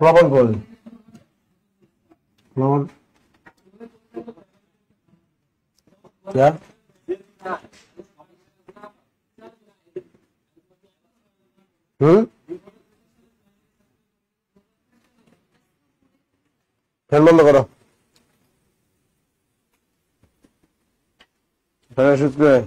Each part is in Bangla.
প্লবন কই প্লবন क्या ফ্যান বন্ধ করো ফ্যান সুদ করে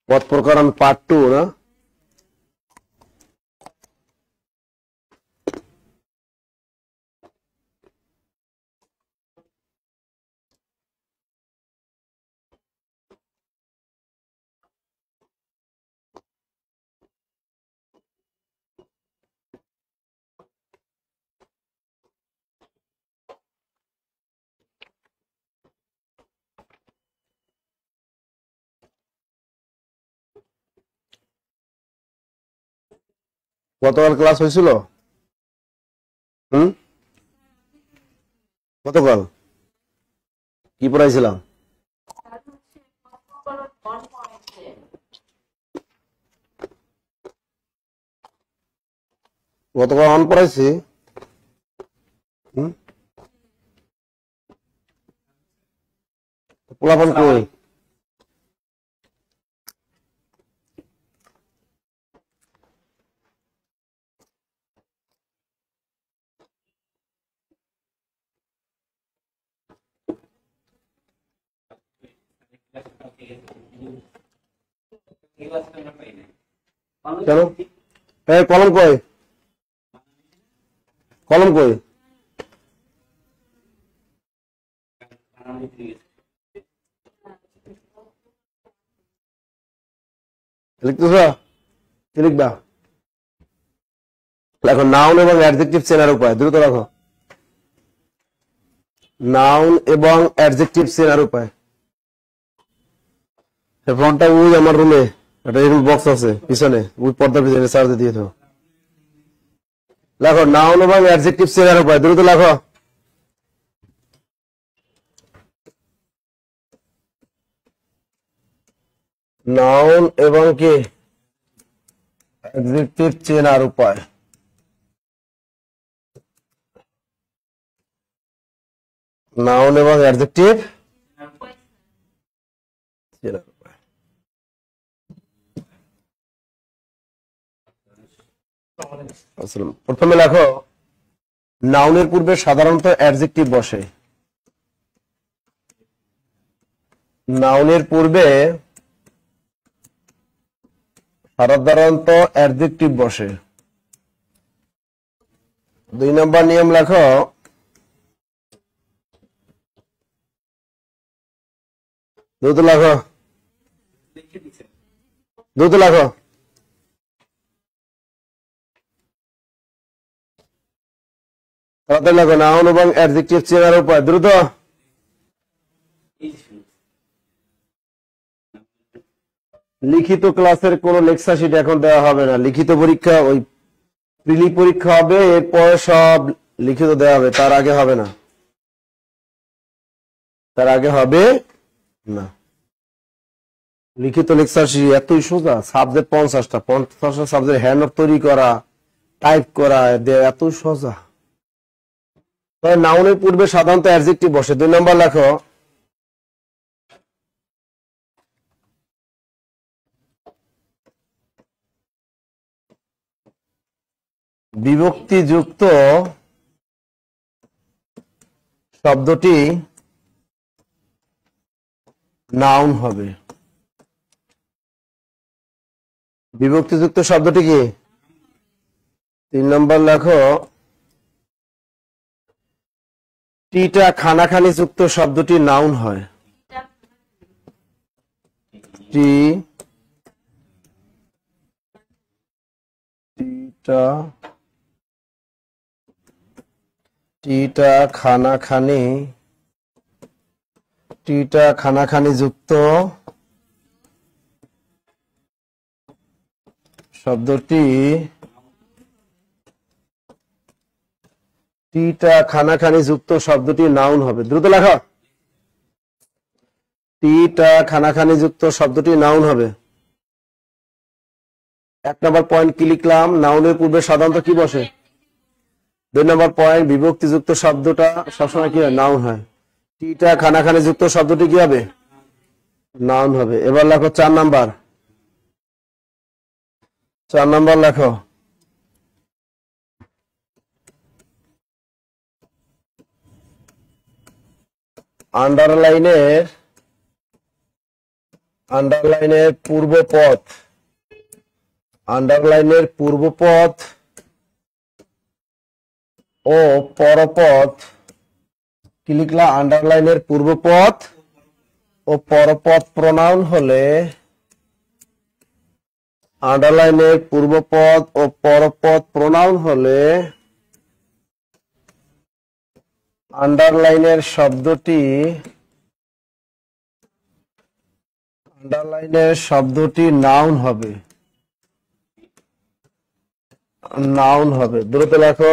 পথ প্রকরণ পার্ট 2 না গতকাল ক্লাস হয়েছিল গতকাল কি পড়াইছিলাম গতকাল অন পড়াইছি পোলাপন কই কেন এই কলম কই কলম কই লিখতেছ কি লিখবা লেখো নাউন এবং অ্যাডজেক্টিভ চেনার উপায় দ্রুত রাখো নাউন এবং অ্যাডজেক্টিভ চেনার উপায় ফোনটা ওই আমার রুমে একটা এরকম বক্স আছে পিছনে ওই পর্দার পিছনে চার্জ দিয়ে দাও লেখো নাউন এবং অ্যাডজেক্টিভ চেনার উপায় দ্রুত লেখো নাউন এবং কি অ্যাডজেক্টিভ চেনার উপায় নাউন এবং অ্যাডজেক্টিভ চেনার উপায় প্রথমে লেখো নাউনের পূর্বে সাধারণত অ্যাডজেক্টিভ বসে নাউনের পূর্বে সাধারণত অ্যাডজেক্টিভ বসে 2 নম্বর নিয়ম লেখো দ্রুত লেখো দ্রুত লেখো তাড়াতাড়ি লেখো নাউন এবং অ্যাডজেক্টিভ চেনার উপায় দ্রুত লিখিত ক্লাসের কোন লেকচার শিট এখন দেওয়া হবে না লিখিত পরীক্ষা ওই প্রিলি পরীক্ষা হবে এরপর সব লিখিত দেওয়া হবে তার আগে হবে না লিখিত লেকচার শিট এতই সোজা সাবজেক্ট 50টা সাবজেক্ট হ্যান্ড অফ তৈরি করা টাইপ করা এত সোজা তবে নাউনের পূর্বে সাধারণত অ্যাডজেক্টিভ বসে 2 নম্বর লেখো বিভক্তিযুক্ত শব্দটি নাউন হবে বিভক্তিযুক্ত শব্দটি কি 3 নম্বর লেখো টিটা খানাখানি যুক্ত শব্দটি নাউন হয় টি টিটা টিটা খানাখানি টিটা খানাখানি যুক্ত শব্দটি টিটা খানাখানি যুক্ত শব্দটি নাউন হবে। দ্রুত লেখো। টিটা খানাখানি যুক্ত শব্দটি নাউন হবে। 1 নম্বর পয়েন্ট কি লিখলাম? নাউনের পূর্বে সাধারণত কি বসে? 2 নম্বর পয়েন্ট বিভক্তি যুক্ত শব্দটা সবসময় কি হয়? নাউন হয়। টিটা খানাখানি যুক্ত শব্দটি কি হবে? নাউন হবে। এবার লেখো 4 নাম্বার। 4 নাম্বার লেখো। আন্ডারলাইনের পূর্বপদ ও পরপদ কি লিখলা? আন্ডারলাইনের পূর্বপদ ও পরপদ প্রোনাউন হলে আন্ডারলাইনের পূর্বপদ ও পরপদ প্রোনাউন হলে আন্ডারলাইনের শব্দটি নাউন হবে। দ্রুত লেখো।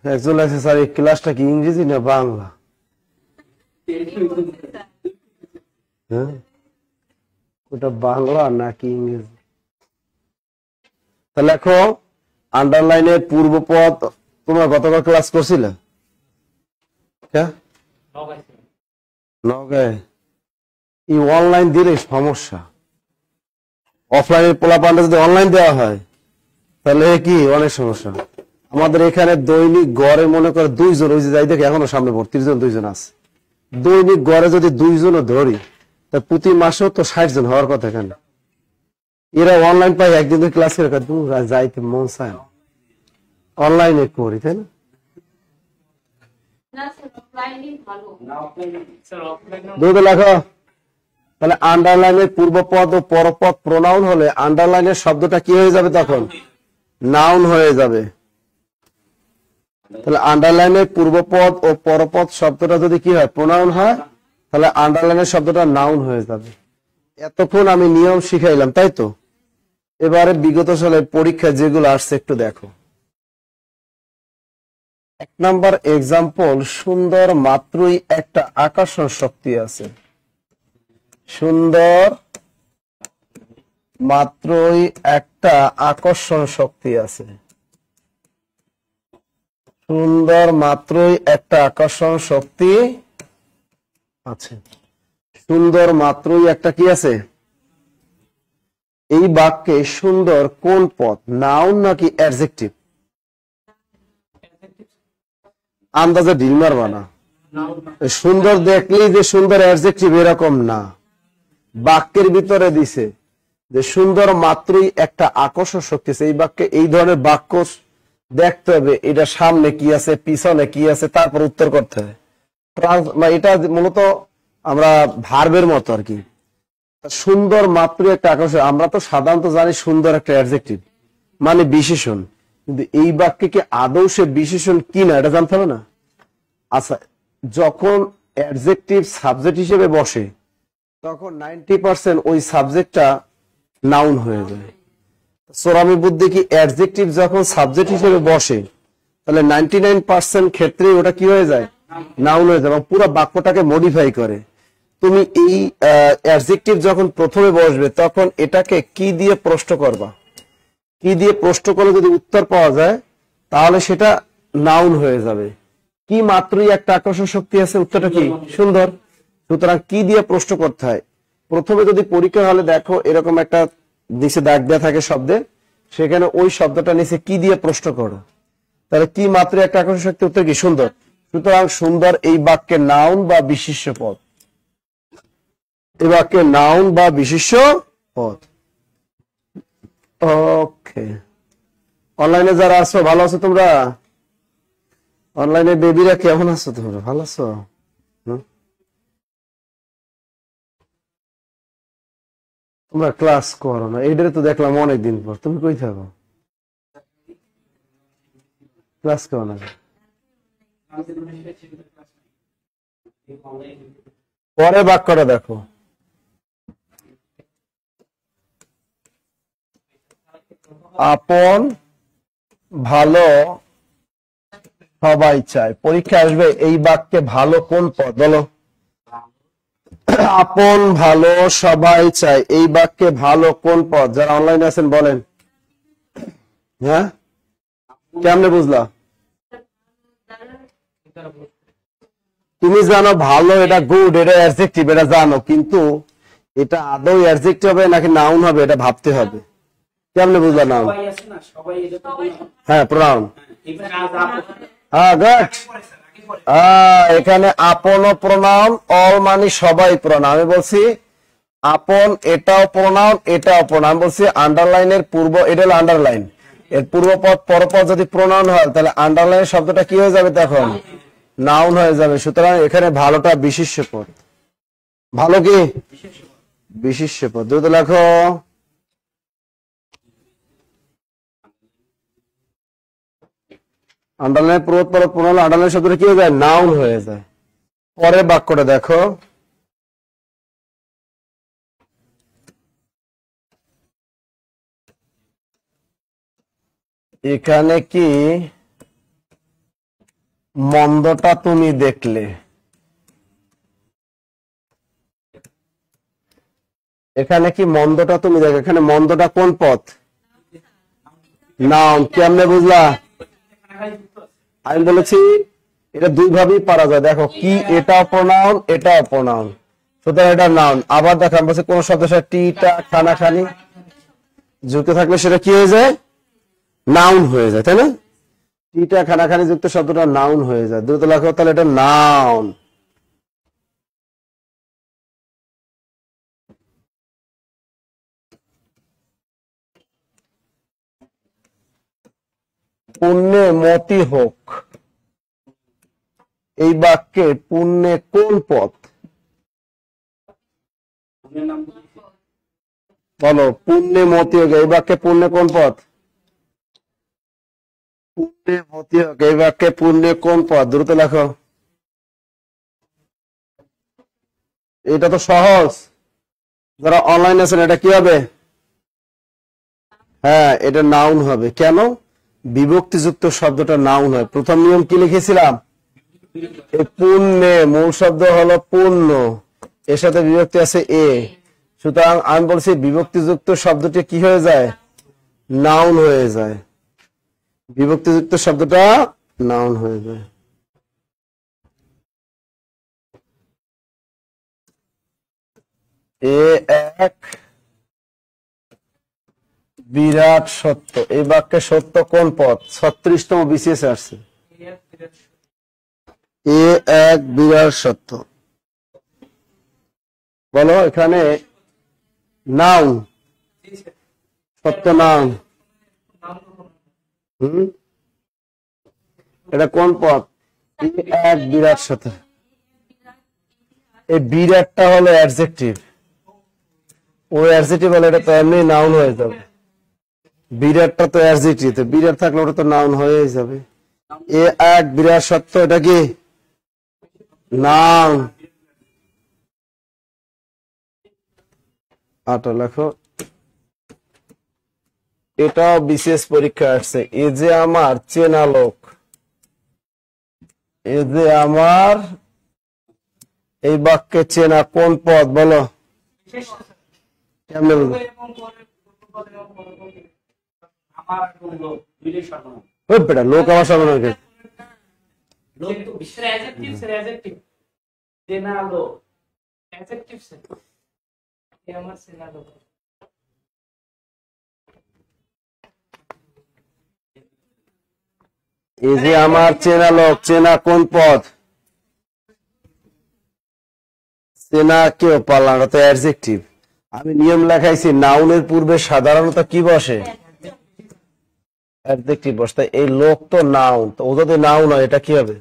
একজন আছে স্যার এই ক্লাসটা কি ইংরেজি না বাংলা? হ্যাঁ, ওটা বাংলা নাকি ইংরেজি? তাহলে লেখো আন্ডারলাইনের পূর্বপদ। তোমরা গতকাল ক্লাস করছিলে? এই অনলাইন দিলে সমস্যা। অফলাইনের পোলাপানটা যদি অনলাইন দেওয়া হয় তাহলে কি অনেক সমস্যা। আমাদের এখানে দৈনিক গড়ে মনে করে 2 জন, ওই যে যাই দেখে এখনো সামনে ভর্তি 30 জন 2 জন আছে। দৈনিক গড়ে যদি 2 জনও ধরি তা প্রতি মাসেও তো 60 জন হওয়ার কথা। কেন এরা অনলাইন পাই একদিন ক্লাস করে যাইতে মন চায় না, অনলাইনে করি, তাই না? লেখো। তাহলে আন্ডারলাইনের পূর্বপদ ও পরপদ প্রোনাউন হলে আন্ডারলাইনের শব্দটা কি হয়ে যাবে? তখন নাউন হয়ে যাবে। তাহলে আন্ডারলাইনের পূর্বপদ ও পরপদ শব্দটা যদি কি হয়? প্রোনাউন হয়, তাহলে আন্ডারলাইনের শব্দটা নাউন হয়ে যাবে। এতক্ষণ আমি নিয়ম শিখাইলাম, তাই তো? এবারে বিগত সালের পরীক্ষায় যেগুলো আসছে একটু দেখো। 1 নাম্বার এক্সাম্পল, সুন্দর মাত্রই একটা আকর্ষণ শক্তি আছে। সুন্দর মাত্রই একটা আকর্ষণ শক্তি আছে। সুন্দর মাত্রই একটা আকর্ষণ শক্তি আছে। সুন্দর মাত্রই একটা কি আছে? এই বাক্যে সুন্দর কোন পদ? নাউন নাকি অ্যাডজেক্টিভ? আন্দাজে ঢিল মারবা না। সুন্দর দেখলেই যে সুন্দর অ্যাডজেক্টিভ এরকম না। বাক্যের ভিতরে দিছে যে সুন্দর মাত্রই একটা আকর্ষণ শক্তি আছে। এই বাক্যে এই ধরনের বাক্য দেখতে হবে এটা সামনে কি আছে, পিছনে কি আছে, তারপর উত্তর করতে হবে। এটা মূলত আমরা ভার্বের মতো আর কি। সুন্দর মাত্রই একটা আকর্ষণ, আমরা তো সাধারণত জানি সুন্দর একটা অ্যাডজেক্টিভ মানে বিশেষণ, কিন্তু এই বাক্যে কি আদৌ সে বিশেষণ কি না এটা জানতে হবে না। আচ্ছা, যখন অ্যাডজেক্টিভ সাবজেক্ট হিসেবে বসে তখন 90% ওই সাবজেক্টটা নাউন হয়ে যায়। সোরামি বুদ্ধি কি অ্যাডজেক্টিভ যখন সাবজেক্ট হিসেবে বসে তাহলে 99% ক্ষেত্রে ওটা কি হয়ে যায়? নাউন হয়ে যায় এবং পুরো বাক্যটাকে মডিফাই করে। তুমি এই অ্যাডজেক্টিভ যখন প্রথমে বসবে তখন এটাকে কি দিয়ে প্রশ্ন করবা? কি দিয়ে প্রশ্ন করলে যদি উত্তর পাওয়া যায় তাহলে সেটা নাউন হয়ে যাবে। কি মাত্রই একটা আকর্ষণ শক্তি আছে, উত্তরটা কি? সুন্দর। সুতরাং কি দিয়ে প্রশ্ন করতে হয়? প্রথমে যদি পরীক্ষা হলে দেখো এরকম একটা নিচে দাগ দেওয়া থাকে শব্দে, সেখানে ওই শব্দটা নিচে কি দিয়ে প্রশ্ন করো, তাহলে কি মাত্রই একটা আকর্ষণ শক্তি, উত্তর কি? সুন্দর। সুতরাং সুন্দর এই বাক্যে নাউন বা বিশেষ্য পদ। এই বাক্যে নাউন বা বিশেষ্য পদ। ওকে, অনলাইনে যারা আছো ভালো আছো তোমরা? অনলাইনে বেবিরা কেমন আছো তোমরা? ভালো আছো? তোমরা ক্লাস করো না, এইটারে তো দেখলাম অনেকদিন পর। তুমি কই থাকো? ক্লাস করো না, পরে বাক্যটা দেখো। আপন ভালো সবাই চায়, পরীক্ষা আসবে এই বাক্যে ভালো কোন পদ বলো? আপন ভালো সবাই চায়, এই বাক্যে ভালো কোন পদ? যারা অনলাইনে আছেন বলেন। হ্যাঁ, কেমনে বুঝলা? তুমি জানো ভালো এটা গুড, এটা অ্যাডজেক্টিভ, এটা জানো, কিন্তু এটা আদৌ অ্যাডজেক্টিভ হবে নাকি নাউন হবে এটা ভাবতে হবে। কেমনে বুঝলা নাউন? হ্যাঁ, প্রনাউন। হ্যাঁ, গুড। এখানে আপন ও প্রনাউন, অল মানে সবাই প্রনাউন। আমি বলছি আপন এটাও প্রনাউন, এটাও প্রনাউন। আমি বলছি আন্ডারলাইনের পূর্ব, এটা হলো আন্ডারলাইন, এর পূর্বপদ পরপদ যদি প্রনাউন হয় তাহলে আন্ডারলাইন শব্দটা কি হয়ে যাবে? তখন নাউন হয়ে যাবে। সুতরাং এখানে ভালোটা বিশেষ্য পদ। ভালো কি বিশেষ্য পদ? দ্রুত লেখো। আন্ডারলাইন পূর্বপদ পরপদ প্রনাউন, আন্ডারলাইন শব্দটা কি হয়ে যায়? নাউন হয়ে যায়। পরের বাক্যটা দেখো। এখানে কি মন্দটা তুমি দেখলে? এখানে কি মন্দটা তুমি দেখো? এখানে মন্দটা কোন পদ? নাউন। কেমনে বুঝলা? আমি বলেছি এটা দুই ভাবেই পারা যায়। দেখো কি, এটাও প্রনাউন, এটাও প্রনাউন, সুতরাং এটা নাউন। আবার দেখো আমি বলছি কোন শব্দের সাথে টিটা খানাখানি যুক্ত থাকলে সেটা কি হয়ে যায়? নাউন হয়ে যায়, তাই না? টিটা খানাখানি যুক্ত শব্দটা নাউন হয়ে যায়। দ্রুত লেখো, তাহলে এটা নাউন। পুণ্যে মতি হোক, এই বাক্যে পুণ্যে কোন পদ? বলো, পুণ্যে মতি হোক এই বাক্যে পুণ্যে কোন পদ? পুণ্যে মতি হোক এই বাক্যে পুণ্যে কোন পদ? দ্রুত লেখো। এটা তো সহজ, যারা অনলাইন আছেন এটা কি হবে? হ্যাঁ, এটা নাউন হবে। কেন? বিভক্তিযুক্ত শব্দটা নাউন হয়। প্রথম নিয়ম কি লিখেছিলাম? এই পুণ্যে মূল শব্দ হলো পুণ্য, এর সাথে বিভক্তি আছে এ, সুতরাং আমি বলছি বিভক্তিযুক্ত শব্দটি কি হয়ে যায়? নাউন হয়ে যায়। বিভক্তিযুক্ত শব্দটা নাউন হয়ে যায়। এ এক বিরাট সত্য, এই বাক্যে সত্য কোন পদ? 36তম বিসিএস আসছে। এ এক বিরাট সত্য, বলো এখানে নাউন, সত্য নাউন। এটা কোন পদ? এক বিরাট সত্য। এই বিরাটটা হলো অ্যাডজেক্টিভ, ওই অ্যাডজেক্টিভ হলে এটা তো এমনি নাউন হয়ে যাবে। বিরাটটা তো অ্যাডজেক্টিভ, বিরাট থাকলে ওটা তো নাউন হয়ে যাবে। এ এক বিরাট সত্য, এটা কি নাউন? আটা লেখো। এটাও বিশেষ পরীক্ষা আসছে। এ যে আমার চেনা লোক, এ যে আমার, এই বাক্যে চেনা কোন পদ? বলো। কেমনে বলবো? লোক আমার সর্বনাম। এই যে আমার চেনা লোক, চেনা কোন পদ? চেনা কেউ পারলাম না, তো অ্যাডজেক্টিভ। আমি নিয়ম লেখাইছি নাউনের পূর্বে সাধারণত কি বসে? অ্যাডজেক্টিভ বসে। এই লোক তো নাউন, তো ও যদি নাউন হয় এটা কি হবে?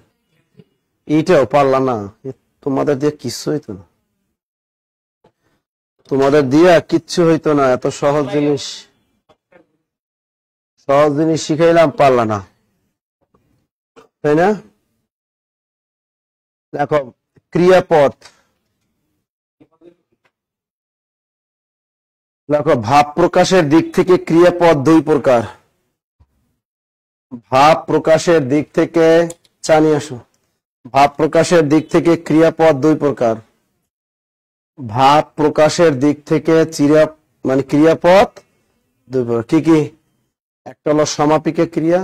এইটাও পারলাম না, তোমাদের দিয়ে কিছুই তো না। তোমাদের দিয়া কিচ্ছু হইতো না, এত সহজ জিনিস শিখাইলাম, পারলা না, তাই না? দেখো ক্রিয়াপদ, দেখো ভাব প্রকাশের দিক থেকে ক্রিয়াপদ দুই প্রকার। ভাব প্রকাশের দিক থেকে নিয়ে আসো। ভাব প্রকাশের দিক থেকে ক্রিয়াপদ দুই প্রকার। ভাব প্রকাশের দিক থেকে ক্রিয়াপদ দুই প্রকার। কি কি? একটা হলো সমাপিকা ক্রিয়া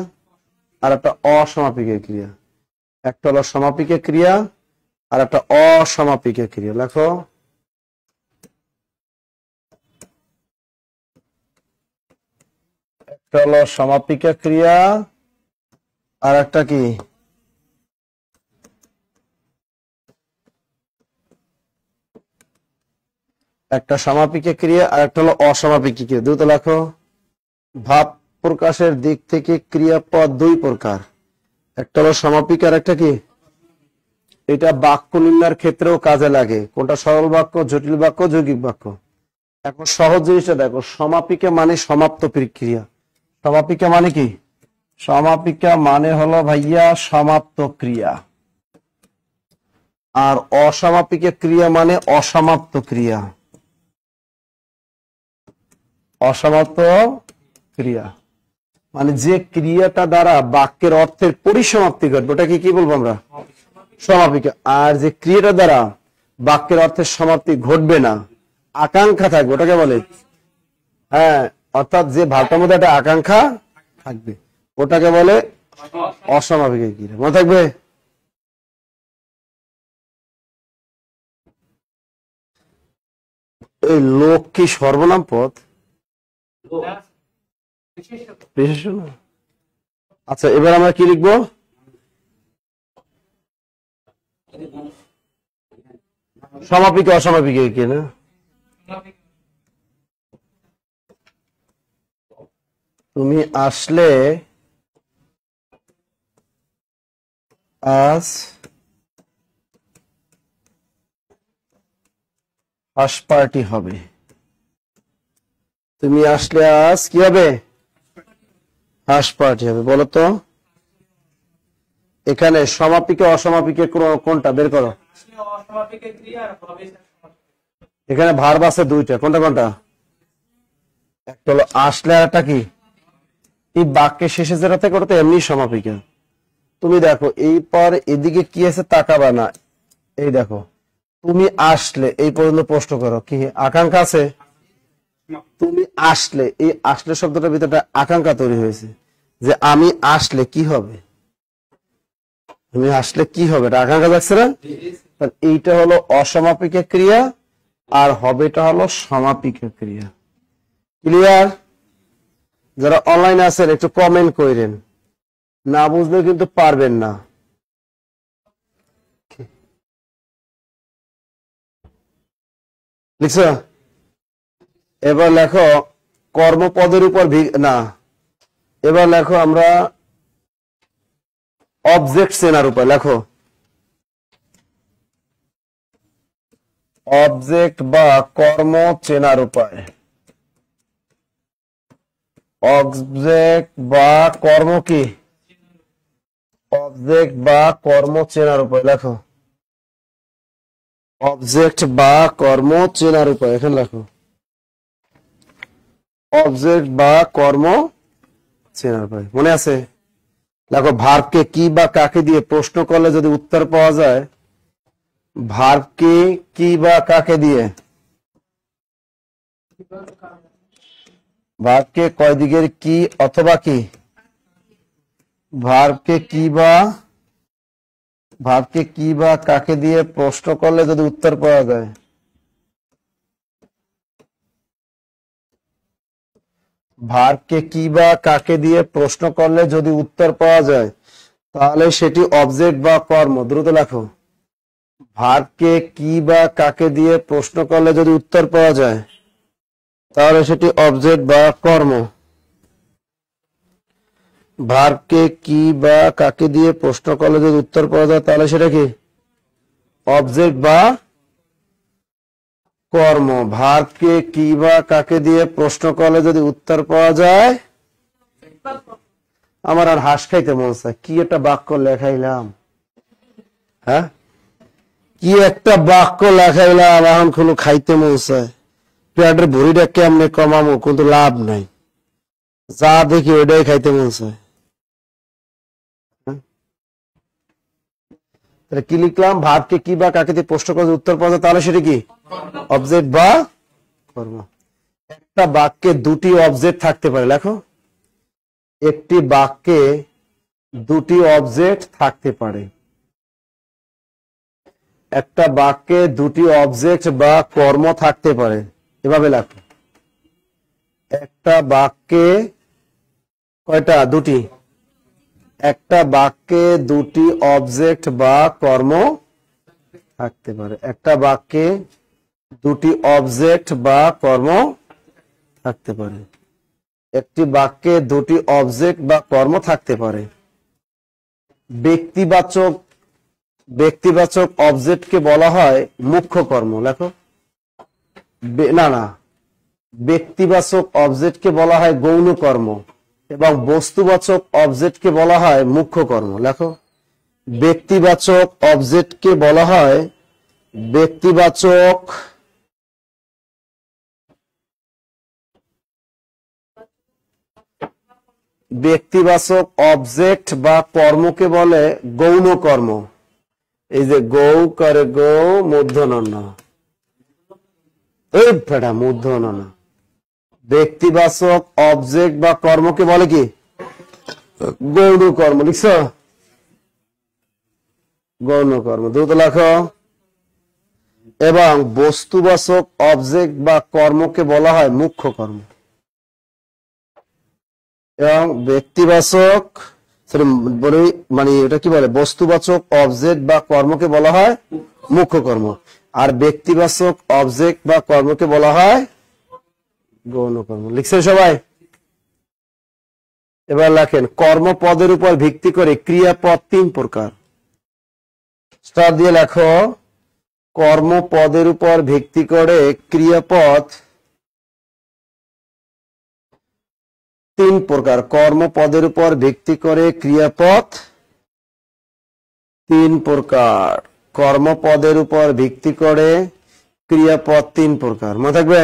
আর একটা অসমাপিকা ক্রিয়া। একটা হলো সমাপিকা ক্রিয়া আর একটা অসমাপিকা ক্রিয়া। লেখো একটা হলো সমাপিকা ক্রিয়া আর একটা কি? একটা সমাপিকা ক্রিয়া আর একটা হলো অসমাপিকা ক্রিয়া। দুটো লেখো। ভাব প্রকাশের দিক থেকে ক্রিয়াপদ দুই প্রকার, একটা হলো সমাপিকা আর একটা কি? এটা বাক্য নির্ণয়ের ক্ষেত্রেও কাজে লাগে। কোনটা? সরল বাক্য, জটিল বাক্য, যৌগিক বাক্য। এখন সহজ জিনিসটা দেখো, সমাপিকা মানে সমাপ্ত ক্রিয়া। সমাপিকা মানে কি? সমাপিকা মানে হলো ভাইয়া সমাপ্ত ক্রিয়া, আর অসমাপিকা ক্রিয়া মানে অসমাপ্ত ক্রিয়া। অসমাপ্ত ক্রিয়া মানে যে ক্রিয়াটা দ্বারা বাক্যের অর্থের পরিসমাপ্তি ঘটবে, ওটাকে কি বলবো আমরা? সমাপিকা। আর যে ক্রিয়াটা দ্বারা বাক্যের অর্থের সমাপ্তি ঘটবে না, আকাঙ্ক্ষা থাকবে, ওটাকে বলে, হ্যাঁ, অর্থাৎ যে ভাবটার মধ্যে একটা আকাঙ্ক্ষা থাকবে, ওটাকে বলে অসমাপিকা ক্রিয়া। মনে থাকবে? এই লোক কি সর্বনাম পদ? বিশেষণ। আচ্ছা, এবার আমরা কি লিখবো? সমাপিকা অসমাপিকা কি না? তুমি আসলে আজ হাঁস পার্টি হবে। তুমি আসলে আজ কি হবে? হাঁস পার্টি হবে। বলো তো এখানে সমাপিকা অসমাপিকা কোনটা বের করো। এখানে ভার্ব আছে দুইটা, কোনটা কোনটা? একটা হলো আসলে আর একটা কি? এই বাক্যের শেষে যেটা থাকে ওটা তো এমনি সমাপিকা। তুমি দেখো এই পর এদিকে কি আছে তাকাবা না, এই দেখো তুমি আসলে এই পর্যন্ত প্রশ্ন করো, কি আকাঙ্ক্ষা আছে? তুমি আসলে, এই আসলে শব্দটার ভিতরে আকাঙ্ক্ষা তৈরি হয়েছে যে আমি আসলে কি হবে, তুমি আসলে কি হবে, এটা আকাঙ্ক্ষা যাচ্ছে না? এইটা হলো অসমাপিকা ক্রিয়া আর হবেটা হলো সমাপিকা ক্রিয়া। ক্লিয়ার? যারা অনলাইনে আছেন একটু কমেন্ট করেন, না বুঝলে কিন্তু পারবেন না। লিখছ? এবার লেখো কর্মপদের উপর না, এবার লেখো আমরা অবজেক্ট চেনার উপর। লেখো অবজেক্ট বা কর্ম চেনার উপায়। অবজেক্ট বা কর্ম কি? অবজেক্ট বা কর্ম চেনার উপায়। লেখো অবজেক্ট বা কর্ম চেনার উপায়। এখানে লেখো অবজেক্ট বা কর্ম চেনার উপায়। মনে আছে? দেখো ভার্বকে কি বা কাকে দিয়ে প্রশ্ন করলে যদি উত্তর পাওয়া যায়, ভার্বকে কি বা কাকে দিয়ে, ভার্বকে কয় দিকের কি অথবা কি, ভার্বকে কি বা কাকে দিয়ে প্রশ্ন করলে যদি উত্তর পাওয়া যায়, ভার্বকে কি বা কাকে দিয়ে প্রশ্ন করলে যদি উত্তর পাওয়া যায় তাহলে সেটি অবজেক্ট বা কর্ম। দ্রুত লেখো ভার্বকে কি বা কাকে দিয়ে প্রশ্ন করলে যদি উত্তর পাওয়া যায় তাহলে সেটি অবজেক্ট বা কর্ম। ভার্বকে কি বা কাকে দিয়ে প্রশ্ন করলে যদি উত্তর পাওয়া যায় তাহলে সেটা কি? অবজেক্ট বা কর্ম ভার্বকে কি বা কাকে দিয়ে প্রশ্ন করলে যদি উত্তর পাওয়া যায়, আমার আর হাঁস খাইতে মন চায়। কি একটা বাক্য লেখাইলাম, হ্যাঁ কি একটা বাক্য লেখাইলাম, এখন কোনো খাইতে মন চায়। পেটের ভুঁড়িটা কেমনে কমাবো, কিন্তু লাভ নাই, যা দেখি ওইটাই খাইতে মন চায়। কি লিখলাম, ভার্বকে কি বা কাকে দিয়ে প্রশ্ন করে উত্তর পাওয়া যায়, তাহলে সেটা কি অবজেক্ট বা কর্ম। একটা বাক্যে দুটি অবজেক্ট থাকতে পারে, লেখো একটি বাক্যে দুটি অবজেক্ট থাকতে পারে। একটা বাক্যে দুটি অবজেক্ট বা কর্ম থাকতে পারে, এভাবে লেখো। একটা বাক্যে কয়টা, দুটি। একটা বাক্যে দুটি অবজেক্ট বা কর্ম থাকতে পারে। একটা বাক্যে দুটি অবজেক্ট বা কর্ম থাকতে পারে। একটি বাক্যে দুটি অবজেক্ট বা কর্ম থাকতে পারে। ব্যক্তিবাচক অবজেক্টকে বলা হয় মুখ্য কর্ম, লেখো। না না, ব্যক্তিবাচক অবজেক্টকে বলা হয় গৌণ কর্ম এবং বস্তুবাচক অবজেক্টকে বলা হয় মুখ্য কর্ম, লেখো। ব্যক্তিবাচক অবজেক্টকে বলা হয় ব্যক্তিবাচক অবজেক্ট বা কর্মকে বলে গৌণ কর্ম। এই যে গৌ করে গৌ মূর্ধন্য, এই ফেটা মূর্ধন্য। ব্যক্তিবাচক অবজেক্ট বা কর্মকে বলে কি গৌণ কর্ম, লিখছ গৌণ কর্ম, দ্রুত লেখো। এবং বস্তুবাচক অবজেক্ট বা কর্মকে বলা হয় মুখ্য কর্ম। এবং ব্যক্তিবাচক মানে এটা কি বলে, বস্তুবাচক অবজেক্ট বা কর্মকে বলা হয় মুখ্য কর্ম, আর ব্যক্তিবাচক অবজেক্ট বা কর্মকে বলা হয় গৌণ কর্ম। লিখছেন সবাই? এবার লেখেন, কর্মপদের উপর ভিত্তি করে ক্রিয়াপদ তিন প্রকার। স্টার দিয়ে লেখো, কর্মপদের উপর ভিত্তি করে ক্রিয়াপদ তিন প্রকার। কর্মপদের উপর ভিত্তি করে ক্রিয়াপদ তিন প্রকার। কর্মপদের উপর ভিত্তি করে ক্রিয়াপদ তিন প্রকার, মনে থাকবে?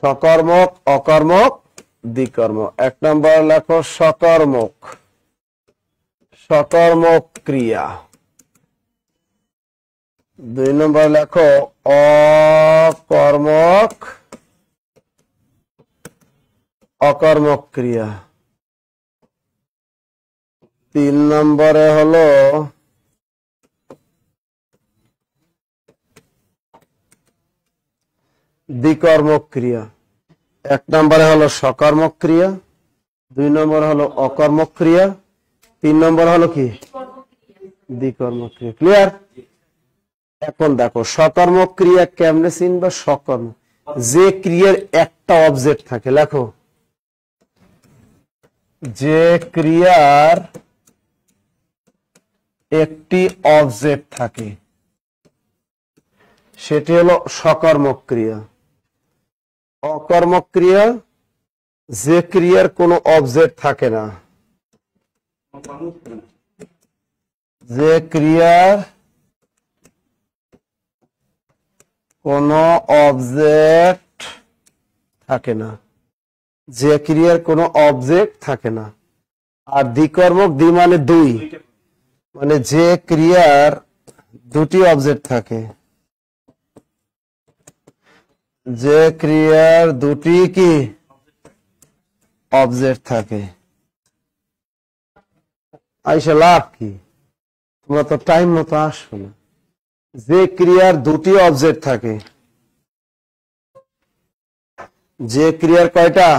সকর্মক, অকর্মক, দ্বিকর্ম। এক নম্বর লেখো সকর্মক, সকর্মক ক্রিয়া। দুই নম্বর লেখো অকর্মক, অকর্মক ক্রিয়া। তিন নম্বরে হলো দ্বিকর্মক ক্রিয়া। এক নম্বরে হলো সকর্মক ক্রিয়া, দুই নম্বর হলো অকর্মক ক্রিয়া, তিন নম্বর হলো কি দ্বিকর্মক ক্রিয়া। ক্লিয়ার? এখন দেখো সকর্মক ক্রিয়া কেমনে চিনবা? সকর্ম, যে ক্রিয়ার একটা অবজেক্ট থাকে, লেখো যে ক্রিয়ার একটি অবজেক্ট থাকে সেটি হলো সকর্মক ক্রিয়া। অকর্মক ক্রিয়া, যে ক্রিয়ার কোনো অবজেক্ট থাকে না, যে ক্রিয়ার কোনো অবজেক্ট থাকে না, যে ক্রিয়ার কোনো অবজেক্ট থাকে না। আর দ্বিকর্মক, দ্বি মানে দুই, মানে যে ক্রিয়ার দুটি অবজেক্ট থাকে, যে ক্রিয়ার দুটি কি অবজেক্ট থাকে। আইসা লাভ কি, তোমরা তো টাইম মতো আসো না। যে ক্রিয়ার দুটি অবজেক্ট থাকে, যে ক্রিয়ার কয়টা?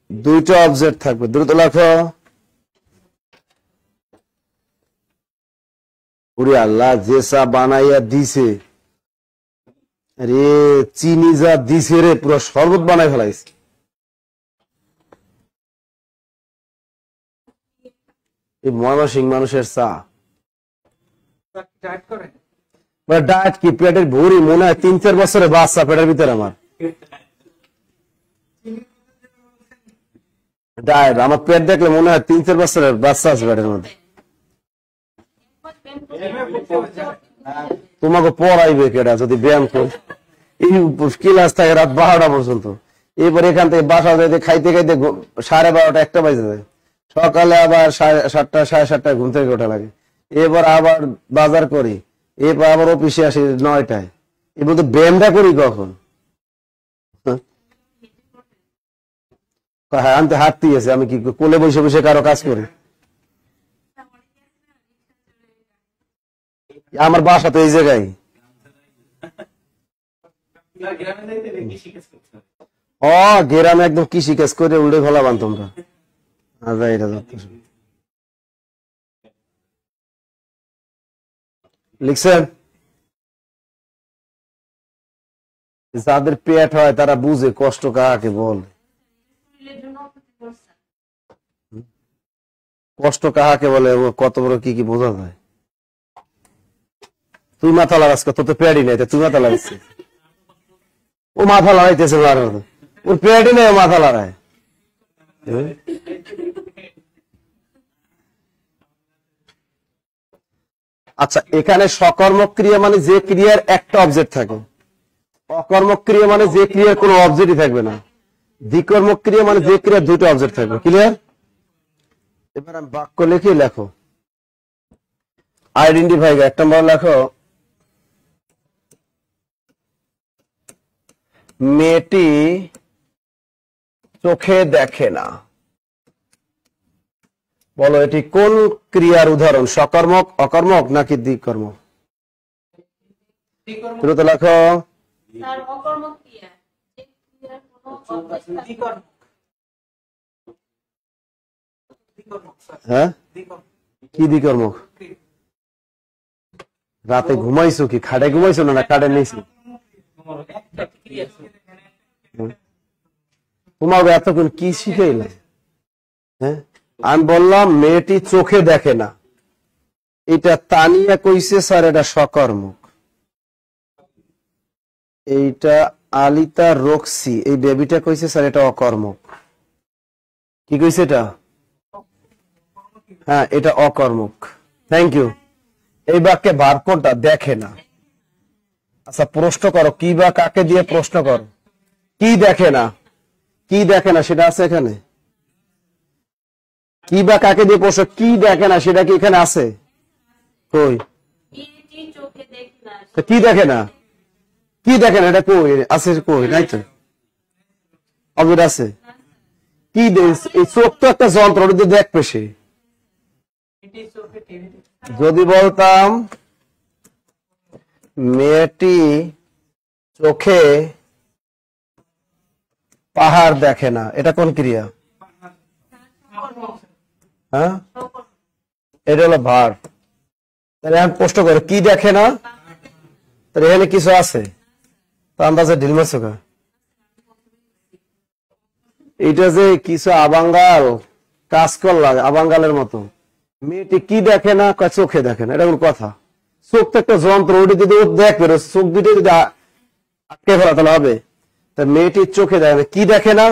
দুইটা অবজেক্ট থাকবে। দ্রুত লেখো। ওরে আল্লাহ, যে চা বানাইয়া দিছে রে, চিনি যা দিছে রে, পুরো শরবত বানাই ফেলাইছে। এই ময়মনসিংহ মানুষের চা ডায়েট কি পেটের ভুঁড়ি মনে হয় 3-4 বছরের বাচ্চা পেটের ভিতরে আমার ডায়েট আমার পেট দেখলে মনে হয় 3-4 বছরের বাচ্চা আছে পেটের মধ্যে তোমাকে পড়াইবে কেডা যদি ব্যায়াম কর এই ক্লাস থাকে রাত 12টা পর্যন্ত এরপর এখান থেকে বাসা যাইতে খাইতে খাইতে 12:30 1টা বাজে যায় সকালে আবার 7টা 7:30 ঘুম থেকে ওঠা লাগে এবার আবার বাজার করি এরপর আবার অফিসে আসি 9টায় এর মধ্যে ব্যায়ামটা করি কখন হ্যাঁ আমি তো হাঁটতে গেছি আমি কি কোলে বসে বসে কারো কাজ করি আমার বাসা তো এই জায়গায় গ্রামে একদম কৃষি কাজ করে উল্টে ফেলাবান তোমরা এটা লিখছেন যাদের পেট হয় তারা বুঝে কষ্ট কাকে বল কষ্ট কাহাকে বলে কত বড় কি কি বোঝা যায় তুই মাথা লাগাস তোর তো পেটই নেই তুই মাথা লাগাচ্ছিস ও মাথা লাগাইতেছে ওর পেটই নেই মাথা লাগায় আচ্ছা এখানে সকর্মক ক্রিয়া মানে যে ক্রিয়ার একটা অবজেক্ট থাকে অকর্মক ক্রিয়া মানে যে ক্রিয়ার কোনো অবজেক্টই থাকবে না দ্বিকর্মক ক্রিয়া মানে যে ক্রিয়ার দুটো অবজেক্ট থাকবে ক্লিয়ার এবার আমি বাক্য লিখি লেখো আইডেন্টিফাই 1 নম্বর লেখো মেয়েটি চোখে দেখে না বলো এটি কোন ক্রিয়ার উদাহরণ সকর্মক অকর্মক নাকি দ্বিকর্মক শুরুতে লেখো হ্যাঁ কি দ্বিকর্মক রাতে ঘুমাইছো কি খাটে ঘুমাইছো না কাটে নিয়েছো তোমাকে এতক্ষণ কি শিখাইলে হ্যাঁ আমি বললাম মেয়েটি চোখে দেখে না এটা তানিয়া কইছে স্যার এটা সকর্মক এইটা আলিতা রক্সি এই বেবিটা কইছে স্যার এটা অকর্মক কি কইছে এটা হ্যাঁ এটা অকর্মক থ্যাংক ইউ এই বাক্যে ভার্ব কোনটা দেখে না আচ্ছা প্রশ্ন করো কি বা কাকে দিয়ে প্রশ্ন করো কি দেখে না সেটা আছে এখানে কি বা কাকে দিয়ে প্রশ্ন কি দেখে না সেটা কি এখানে আছে কই কি দেখে না এটা কই আছে কই নাই তো অবজেক্ট আছে কি এই চোখ তো একটা যন্ত্র ওটা দিয়ে দেখবে সে যদি বলতাম মেয়েটি চোখে পাহাড় দেখে না এটা কোন ক্রিয়া হ্যাঁ এটা হলো ভার্ব তাহলে এখন প্রশ্ন করে কি দেখে না তাহলে এখানে কিছু আছে তো আন্দাজে ঢিল মারছো কা এটা যে কিছু আবাঙ্গাল কাজ করলাম আবাঙ্গালের মতো মেয়েটি কি দেখে না চোখে দেখে না এটা কোন কথা চোখ তো একটা যন্ত্র ওটি যদি দেখবে চোখ দুটো যদি আটকে ফেলা তাহলে হবে তা মেয়েটির চোখে দেখে না কি দেখে না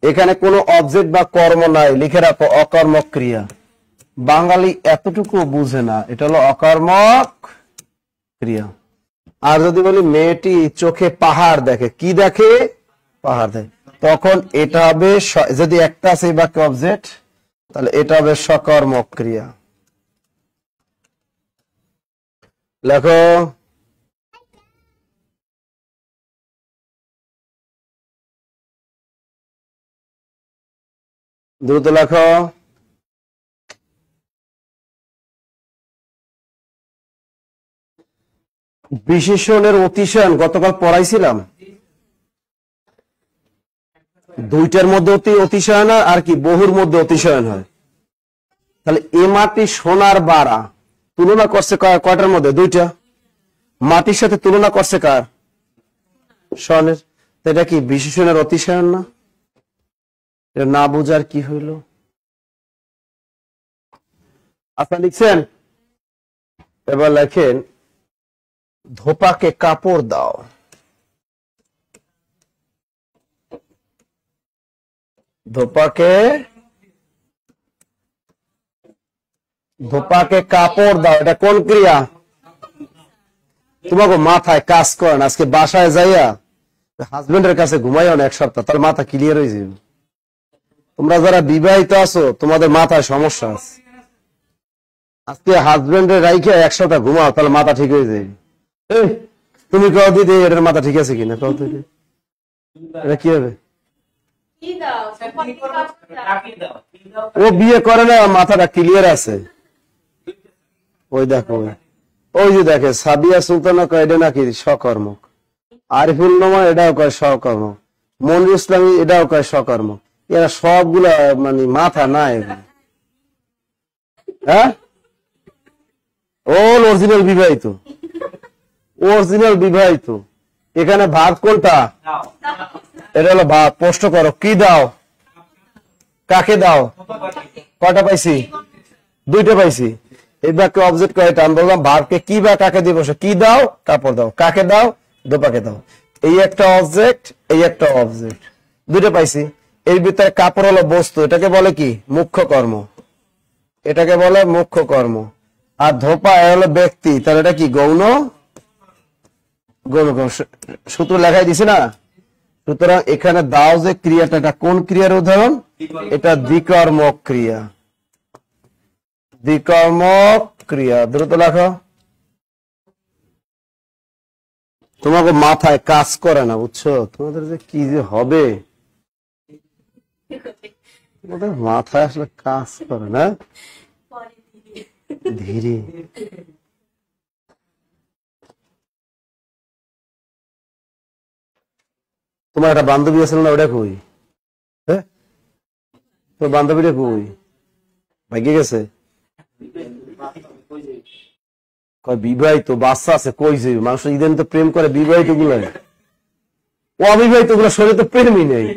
এখানে কোনো অবজেক্ট বা কর্ম নাই লিখে রাখো অকর্মক ক্রিয়া বাঙালি এতটুকু বুঝে না এটা হলো অকর্মক ক্রিয়া আর যদি বলি মেয়েটি চোখে পাহাড় দেখে কি দেখে পাহাড় দেখে তখন এটা হবে যদি একটা আছে বাক্য অবজেক্ট তাহলে এটা হবে সকর্মক ক্রিয়া লেখো দ্রুত লেখো বিশেষণের অতিশয়ন গতকাল পড়াইছিলাম দুইটার মধ্যে অতিশয়ন হয় আর কি বহুর মধ্যে অতিশয়ন হয় তাহলে এ মাটি সোনার বাড়া তুলনা করছে কয়টার মধ্যে দুইটা মাটির সাথে তুলনা করছে কার স্বর্ণের এটা কি বিশেষণের অতিশয়ন না এটা না বুঝার কি হইল আপনারা লিখছেন এবার লেখেন ধোপাকে কাপড় দাও। ধোপাকে কাপড় দাও, এটা কোন ক্রিয়া? তোমাকে মাথায় কাজ করেন, আজকে বাসায় যাইয়া হাজবেন্ডের কাছে ঘুমাইও না এক সপ্তাহ, তার মাথা ক্লিয়ার হয়ে যাবে। তোমরা যারা বিবাহিত আছো তোমাদের মাথায় সমস্যা আছে, আজকে হাজবেন্ডের রাইখে এক সপ্তাহ ঘুমাও, তাহলে মাথা ঠিক হয়ে যাবে। তুমি কও দিদি এটার মাথা ঠিক আছে কিনা, কও তো এটা কি হবে? ও বিয়ে করে না, মাথাটা ক্লিয়ার আছে। ওই দেখো, ওই যে দেখে সাবিয়া সুলতানা কয় এটা নাকি সকর্মক, আরিফুল নোমান এটাও কয় সকর্মক, মনির ইসলামী এটাও কয় সকর্মক। এরা সবগুলা মানে মাথা নাই। হ্যাঁ, ওল অরিজিনাল বিবাহিত, অরিজিনাল বিবাহিত। এখানে ভাগ কোনটা? এটা হলো ভাগ। প্রশ্ন করো, কি দাও? কাকে দাও? কয়টা পাইছি? দুইটা পাইছি। এই বাক্যে অবজেক্ট কয়টা? আমি বললাম ভার্বকে কি বা কাকে দিয়ে বসে, কি দাও? কাপড় দাও। কাকে দাও? দোপাকে দাও। এই একটা অবজেক্ট, এই একটা অবজেক্ট, দুইটা পাইছি। এর ভিতরে কাপড় হলো বস্তু, এটাকে বলে কি? মুখ্য কর্ম, এটাকে বলে মুখ্য কর্ম। আর ধোপা হলো ব্যক্তি, তাহলে এটা কি? গৌণ। গৌণ কর্ম সূত্র লেখাই দিছি না? সুতরাং এখানে দাও যে ক্রিয়াটা, এটা কোন ক্রিয়ার উদাহরণ? এটা দ্বিকর্মক ক্রিয়া। দ্বিকর্মক ক্রিয়া। দ্রুত লেখো। তোমাকে মাথায় কাজ করে না, বুঝছো? তোমাদের যে কি যে হবে, তোমাদের মাথায় আসলে কাজ করে না। ধীরে তোমার একটা বান্ধবী আছে না, ওটা কই? হ্যাঁ, তোর বান্ধবীটা কই? ভাগ্যে গেছে? বিবাহিত বাচ্চা আছে, কই যে মানুষ ইদান তো প্রেম করে, বিবাহিত গুলা। অবিবাহিত গুলা শরীরে তো প্রেমই নেই।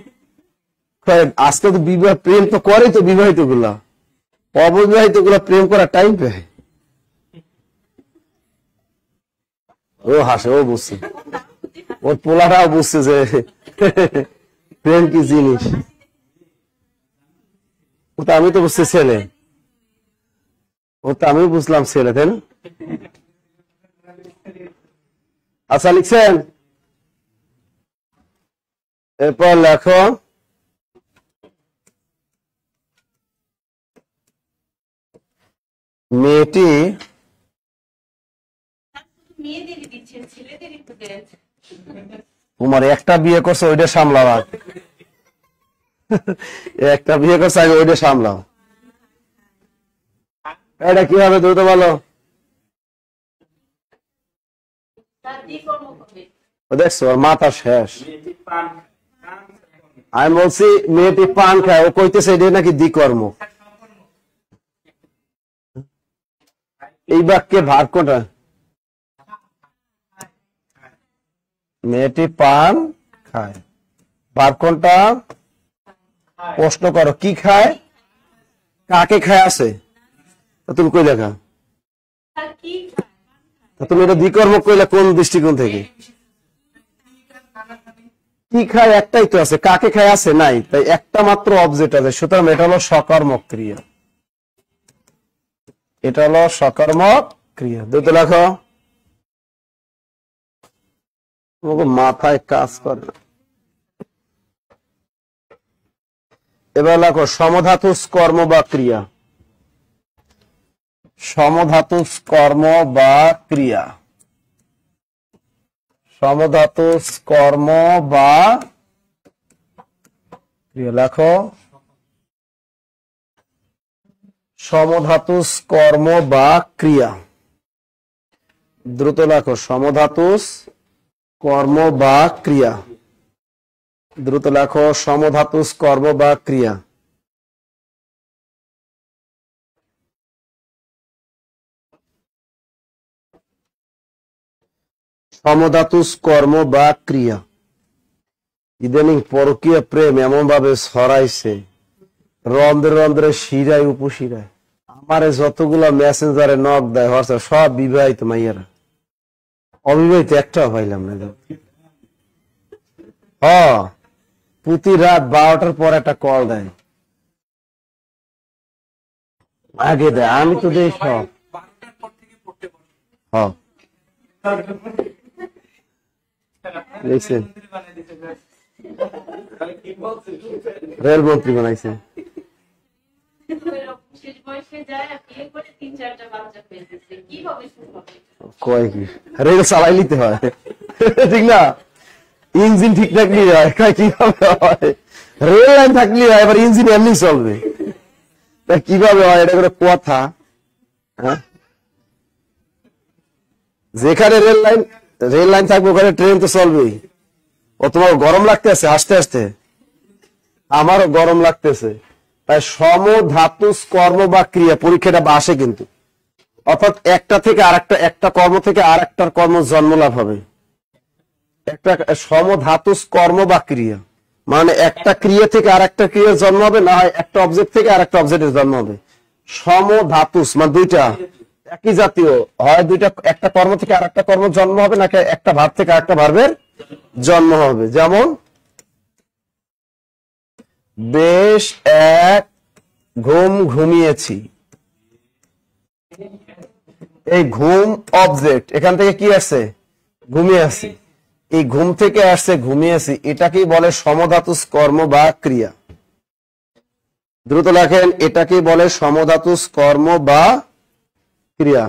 আজকে তো বিবাহ প্রেম তো করে তো বিবাহিত গুলা, অবিবাহিত গুলা প্রেম করার টাইম পায়। ও হাসে, ও বুঝছে, ওর পোলাটাও বুঝছে যে প্রেম কি জিনিস। ও তো আমি তো বুঝছি ছেলে, ও তো আমি বুঝলাম ছেলে, তাই না? আচ্ছা লিখছেন, এরপর লেখো মেয়েটি তোমার একটা বিয়ে করছো, ওইটা সামলাও। একটা বিয়ে করছো আগে, ওইটা সামলাও। এটা কি হবে দ্রুত বলো? দেখছো মাথা শেষ। আমি বলছি মেয়েটি পান খায়, ও কইতেছে এটা নাকি দ্বিকর্ম। এই বাক্যে ভাগ কোনটা? মেয়েটি পান খায়, ভাগ কোনটা? প্রশ্ন করো, কি খায়? কাকে খায় আছে? তুমি কই লেখা? তুমি এটা দ্বিকর্ম কইলে কোন দৃষ্টিকোণ থেকে? কি খায় একটাই তো আছে, কাকে খায় আছে নাই, তাই একটা মাত্র অবজেক্ট আছে। সুতরাং এটা হলো সকর্মক ক্রিয়া, এটা হলো সকর্মক ক্রিয়া। দুটো লেখো, মাথায় কাজ করে। এবার লেখো সমধাতু কর্ম বা ক্রিয়া। সমধাতু কর্ম বা ক্রিয়া। সমধাতু কর্ম বা ক্রিয়া লেখো। সমধাতু কর্ম বা ক্রিয়া। দ্রুত লেখো, সমধাতু কর্ম বা ক্রিয়া। দ্রুত লেখো, সমধাতু কর্ম বা ক্রিয়া। সমধাতু কর্ম বা ক্রিয়া। ইদানিং পরকীয় প্রেম এমন ভাবে ছড়াইছে, রন্ধ্রে রন্ধ্রে শিরায় উপশিরায়। আমারে যতগুলা মেসেঞ্জারে নক দেয় হোয়াটসঅ্যাপ, সব বিবাহিত মাইয়ারা। অবিবাহিত একটাও পাইলাম না। প্রতি রাত 12টার পর একটা কল দেয়, আগে দেয়, আমি তো দেই সব। দেখছেন রেলমন্ত্রী বানাইছে। কয় কি রেল চালাই নিতে হয়, ঠিক না? ইঞ্জিন ঠিক থাকলে হয়, কিভাবে হয়? রেল লাইন থাকলে হয়, এবার ইঞ্জিন এমনি চলবে, তা কিভাবে হয়? এটা করে কথা। হ্যাঁ, যেখানে রেল লাইন থাকবে ওখানে ট্রেন তো চলবেই। ও তোমার গরম লাগতেছে আসতে আসতে? আমারও গরম লাগতেছে। তাই সম ধাতু কর্ম বা ক্রিয়া পরীক্ষাটা আসে কিন্তু, অর্থাৎ একটা থেকে আরেকটা, একটা কর্ম থেকে আরেকটার কর্ম জন্ম লাভ হবে। একটা সম ধাতু কর্ম বা ক্রিয়া মানে একটা ক্রিয়া থেকে আরেকটা ক্রিয়া জন্ম হবে, না হয় একটা অবজেক্ট থেকে আরেকটা অবজেক্টের জন্ম হবে। সম ধাতু মানে দুইটা একই জাতীয় হয়, দুইটা একটা কর্ম থেকে আরেকটা কর্ম জন্ম হবে, নাকি একটা ভাব থেকে আরেকটা ভাবের জন্ম হবে। যেমন বেশ এক ঘুম ঘুমিয়েছি, এই ঘুম অবজেক্ট, এখান থেকে কি আসছে? ঘুমিয়ে আছি। এই ঘুম থেকে আসছে ঘুমিয়েছি, এটাকেই বলে সমধাতু কর্ম বা ক্রিয়া। দ্রুত লেখেন, এটাকেই বলে সমধাতু কর্ম বা ক্রিয়া।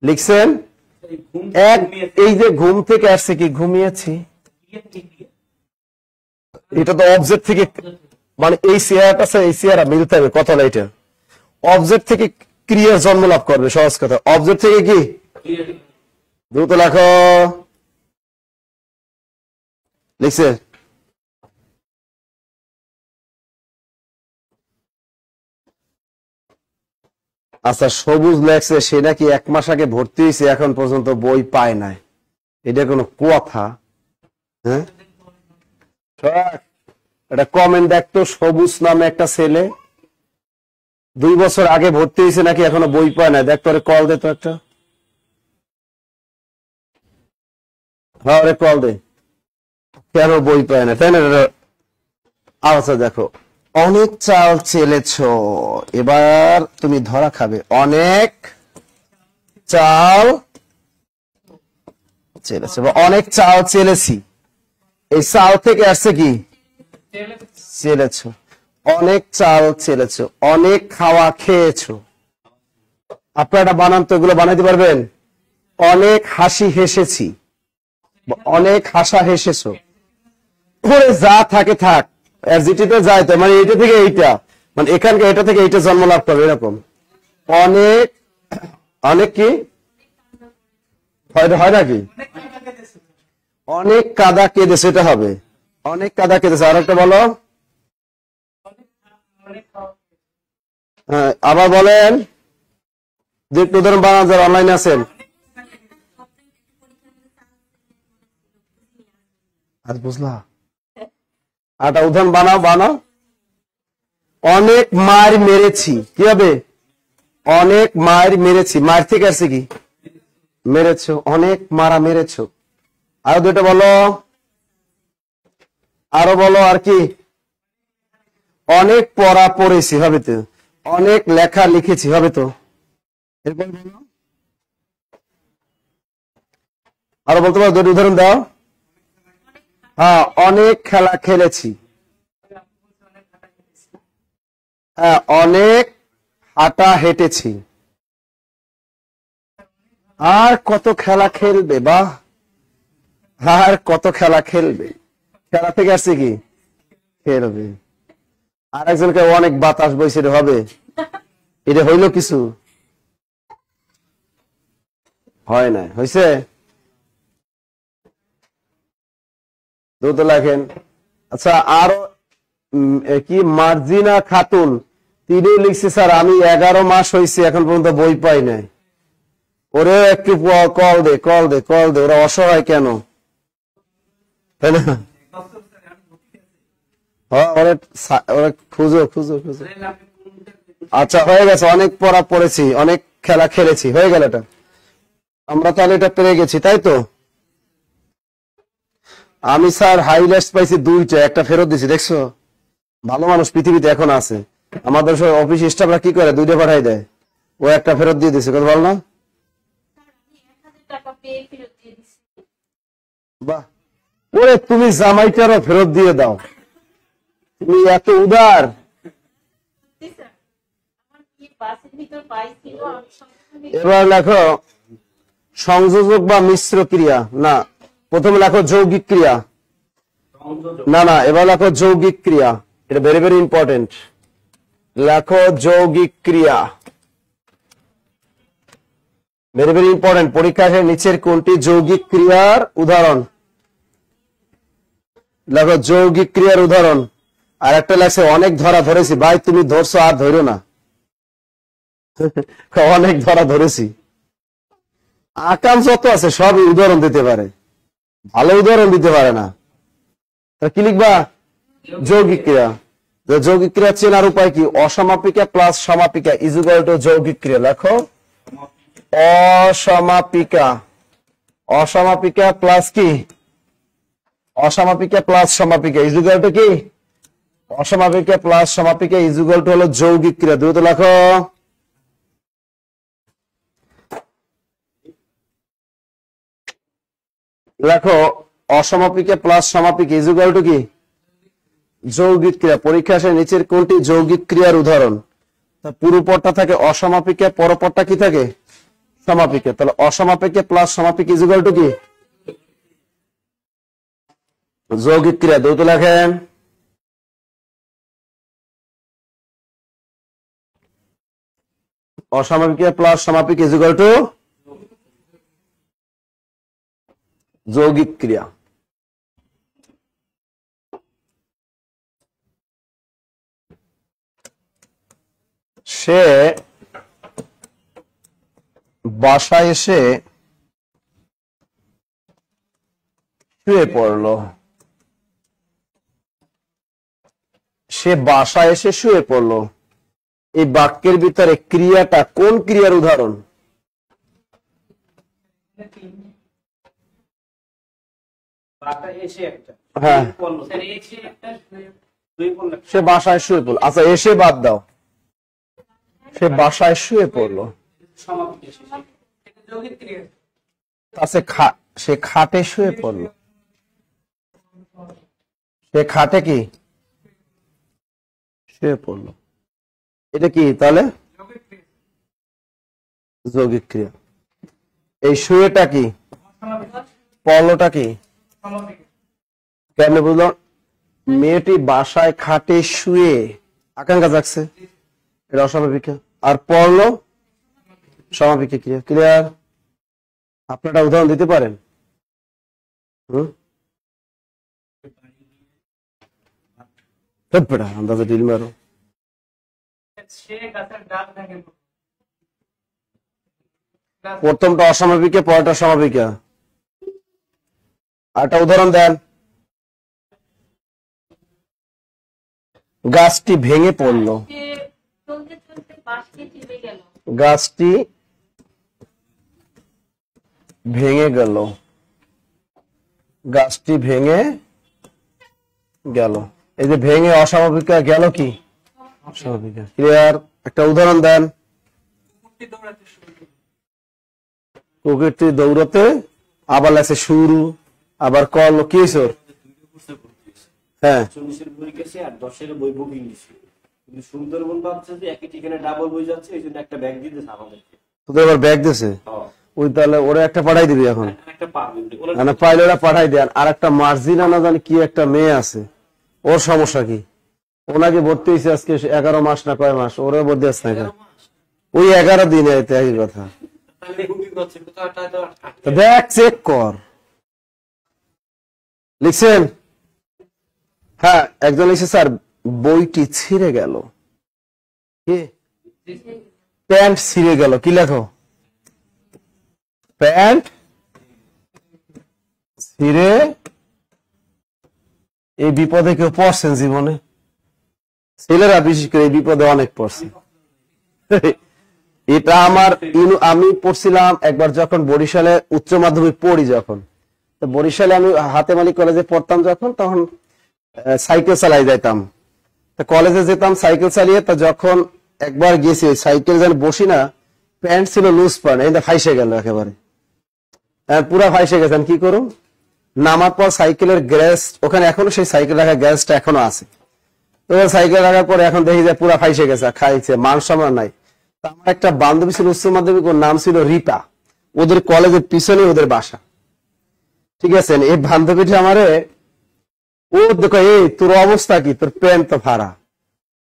লিখছেন? এই যে ঘুম থেকে আসছে কি ঘুমিয়েছি, এটা তো অবজেক্ট থেকে, মানে এই চেয়ারটা এই চেয়ারা মিলতে হবে, কথা না? এটা অবজেক্ট থেকে ক্রিয়ার জন্ম লাভ করবে, সহজ কথা। অবজেক্ট থেকে কি? দ্রুত লেখো। লিখছে? আচ্ছা, সবুজ লেখছে সে নাকি 1 মাস আগে ভর্তি হয়েছে, এখন পর্যন্ত বই পায় নাই। এটা কোনো কথা? হ্যাঁ, এটা কমেন্ট দেখতো। সবুজ নামে একটা ছেলে 2 বছর আগে ভর্তি হয়েছে, নাকি এখনো বই পায় না। দেখ, তোরে কল দে তো একটা। হ্যাঁ, ওরে কল দে, কেন বই পায় না, তাই না? আচ্ছা দেখো, অনেক চাল চেলেছ, এবার তুমি ধরা খাবে। অনেক চাল চেলেছে বা অনেক চাল চেলেছি, এই চাল থেকে আসছে কি? চেলেছ। অনেক চাল চেলেছ, অনেক খাওয়া খেয়েছো। আপনারা এটা বানান তো, এগুলো বানাইতে পারবেন? অনেক হাসি হেসেছি, অনেক হাসা হেসেছো। পরে যা থাকে থাক, যেটিতে যায় তো, মানে এইটা থেকে এইটা, মানে এখানকার এটা থেকে এইটা জন্ম লাভ করবে, এরকম। অনেক অনেক কি হয় নাকি? অনেক কাদা কেঁদেছে, এটা হবে। অনেক কাদা কেঁদেছে। আর একটা বলো। হ্যাঁ, আবার বলেন, যে একটু উদাহরণ বানান যারা অনলাইনে আছেন। আর বুঝলা, একটা উদাহরণ বানাও। অনেক মার মেরেছি, কি হবে? অনেক মার মেরেছি, মার থেকে আসছে কি? মেরেছো। অনেক মারা মেরেছো। আরো দুটো বলো, আরো বলো। আর কি? অনেক পড়া পড়েছি, হবে তো। অনেক লেখা লিখেছি, হবে তো। এরপর বলো, আরো বলতে পারো, দুটো উদাহরণ দাও। হ্যাঁ, অনেক খেলা খেলেছি। হ্যাঁ, অনেক হাঁটা হেঁটেছি। আর কত খেলা খেলবে, বাহ, আর কত খেলা খেলবে। খেলা থেকে আসছে কি? খেলবে। আর একজনকে অনেক বাতাস বইছে, এটা হবে? এটা হইল কিছু? হয় না, হয়েছে? দ্রুত লেখেন। আচ্ছা, আরো কি মার্জিনা খাতুন, তিনি লিখছে, স্যার আমি 11 মাস হয়েছে, এখন পর্যন্ত বই পাই নাই। ওরে একটু কল দে, ওরা অসহায় কেন, তাই না? ওরা খুঁজো। আচ্ছা, হয়ে গেছে। অনেক পড়া পড়েছি, অনেক খেলা খেলেছি, হয়ে গেল এটা। আমরা তাহলে এটা পেরে গেছি, তাই তো? আমি স্যার হাইলাইটস পাইছি দুইটা, একটা ফেরত দিছি, দেখছো? ভালো মানুষ পৃথিবীতে এখন আছে। আমাদের সব অফিস স্টাফরা কি করে, দুইটা পাঠাই দেয়, ও একটা ফেরত দিয়ে দিছে, কথা বল না? বাহ, ওরে তুমি জামাইটারও ফেরত দিয়ে দাও, তুমি এত উদার। এবার লেখো সংযোজক বা মিশ্র ক্রিয়া, না প্রথমে লেখো যৌগিক ক্রিয়া, না না এবার লেখো যৌগিক ক্রিয়া, এটা ভেরি ভেরি ইম্পর্টেন্ট। লেখো যৌগিক ক্রিয়া, ভেরি ভেরি ইম্পর্টেন্ট। পরীক্ষায় নিচের কোনটি যৌগিক ক্রিয়ার উদাহরণ? লেখো যৌগিক ক্রিয়ার উদাহরণ। আর একটা লেখছে অনেক ধরা ধরেছি, ভাই তুমি ধরছো আর ধরো না। অনেক ধরা ধরেছি, আকাম যত আছে সবই উদাহরণ দিতে পারে, ভালো উদাহরণ দিতে পারে না। কি লিখবা? যৌগিক ক্রিয়া। যৌগিক ক্রিয়া চেনার উপায় কি? অসমাপিকা প্লাস সমাপিকা ইজ ইকুয়াল টু যৌগিক ক্রিয়া। লেখো অসমাপিকা, অসমাপিকা প্লাস কি? অসমাপিকা প্লাস সমাপিকা ইজ ইকুয়াল টু কি? অসমাপিকা প্লাস সমাপিকা ইজ ইকুয়াল টু হলো যৌগিক ক্রিয়া। দ্রুত লেখো। লেখো অসমাপিকা প্লাস সমাপিকা ইজ ইকুয়াল টু কি? যৌগিক ক্রিয়া। পরীক্ষা আসে নিচের কোনটি যৌগিক ক্রিয়ার উদাহরণ? পুরো পদটা থাকে অসমাপিকা, পরপদটা কি থাকে? সমাপিকা। তাহলে অসমাপিকা প্লাস সমাপিকা ইজ ইকুয়াল টু কি? যৌগিক ক্রিয়া। দ্রুত লেখেন। অসমাপিকা প্লাস সমাপিকা ইজ ইকুয়াল টু যৌগিক ক্রিয়া। সে বাসায় এসে শুয়ে পড়ল। সে বাসায় এসে শুয়ে পড়ল, এই বাক্যের ভিতরে ক্রিয়াটা কোন ক্রিয়ার উদাহরণ? হ্যাঁ, সে বাসায় শুয়ে পড়ল। আচ্ছা এসে বাদ দাও, সে বাসায় শুয়ে পড়লো। সে খাটে শুয়ে পড়লো। সে খাটে কি শুয়ে পড়লো, এটা কি তাহলে? যৌগিক ক্রিয়া। এই শুয়েটা কি? পড়লোটা কি? কেমনে বুঝলো? মেয়েটি বাসায় খাটে শুয়ে আকাঙ্ক্ষা জাগছে, এটা অসমাপিকা। আর পড়লো সমাপিকা ক্রিয়া। ক্লিয়ার? আপনারা উদাহরণ দিতে পারেন? আন্দাজে ডিল মারো। প্রথমটা অসমাপিকা, পরটা সমাপিকা। আরেকটা উদাহরণ দেন। গাছটি ভেঙে পড়লো। গাছটি ভেঙে গেল। গাছটি ভেঙে গেল। এই যে ভেঙে অস্বাভাবিকা গেল কি? অস্বাভাবিকা। ক্লিয়ার? একটা উদাহরণ দেন। কুকুরটি দৌড়াতে, আবার লাগছে শুরু, আবার কল কি হয়েছে? হ্যাঁ, সুন্দরবন ভাবছে যে একই ঠিকানা ডাবল বই যাচ্ছে, এই জন্য একটা ব্যাগ দিতে আমাদেরকে। তোদের আবার ব্যাগ দিছে? ওই তাহলে ওরা একটা পাঠাই দিবি এখন, পাইলে ওরা পাঠাই দেন। আর একটা মার্জিনা না জানি কি একটা মেয়ে আছে, ওর সমস্যা কি? ওনাকে ভর্তি হয়েছে আজকে 11 মাস না কয় মাস, ওরা ভর্তি আছে না ওই 11 দিনে একই কথা। দেখ চেক কর। লিখছেন? হ্যাঁ, একজন লিখছে স্যার বইটি ছিঁড়ে গেল। প্যান্ট ছিঁড়ে গেল। কি লেখো? প্যান্ট ছিঁড়ে। এই বিপদে কেউ পড়ছেন জীবনে? ছেলেরা বিশেষ করে এই বিপদে অনেক পড়ছে। এটা আমার আমি পড়ছিলাম একবার যখন বরিশালে উচ্চ মাধ্যমিক পড়ি, যখন তো বরিশালে আমি হাতেম আলী কলেজে পড়তাম, যখন তখন সাইকেল চালাই যাইতাম, কলেজে যেতাম সাইকেল চালিয়ে। তা যখন একবার গেছি ওই সাইকেল যেন বসি না, প্যান্ট ছিল লুজ প্যান্ট, এই ফাইসে গেল একেবারে, পুরা ফাইসে গেছেন। কি করুন, নামার পর সাইকেলের গ্যাস ওখানে এখনো সেই সাইকেল রাখার গ্যাসটা এখনো আছে, তো সাইকেল রাখার পরে এখন দেখি যে পুরা ফাইসে গেছে, খাইছে, মান সম্মান নাই। আমার একটা বান্ধবী ছিল উচ্চ মাধ্যমিক, ওর নাম ছিল রিপা, ওদের কলেজের পিছনে ওদের বাসা, ঠিক আছে। এই বান্ধবীটা আমারে ও দেখো, এই তোর অবস্থা কি, তোর প্যান্ট তো ভাড়া,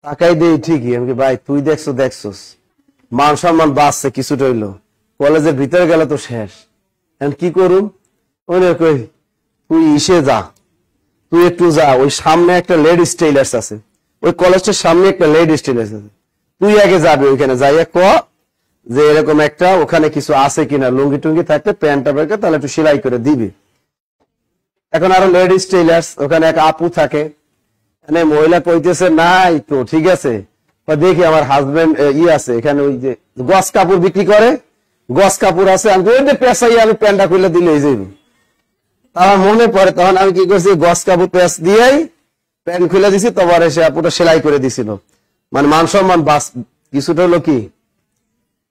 তাকাই দেই ঠিকই। আমি ভাই তুই দেখছোস মান সম্মান বাঁচছে কিছুটা হইলো, কলেজের ভিতরে গেলে তো শেষ। এখন কি করুম, কই তুই ইসে যা, তুই একটু যা, ওই সামনে একটা লেডিস টেইলার্স আছে, ওই কলেজটার সামনে একটা লেডিস টেইলার্স আছে, তুই আগে যাবি ওইখানে, যাইয়া ক যে এরকম একটা ওখানে কিছু আছে কিনা, লুঙ্গি টুঙ্গি থাকতে প্যান্টটা বেরকে তাহলে একটু সেলাই করে দিবি। এখন আরো লেডিস টেইলার্স, ওখানে এক আপু থাকে, মানে মহিলা কইতেছে নাই তো ঠিক আছে, দেখি আমার হাজবেন্ড আছে এখানে, ওই যে গস কাপড় বিক্রি করে, গস কাপড় আছে, আমি পেঁচাই আমি প্যান্টটা খুলে দিলে যাইব। আমার মনে পড়ে তখন আমি কি করছি, গস কাপড় পেঁচ দিয়েই প্যান্ট খুলে দিছি, তোমার এসে আপুটা সেলাই করে দিছিল, মানে মান সম্মান বাস কিছুটা হলো কি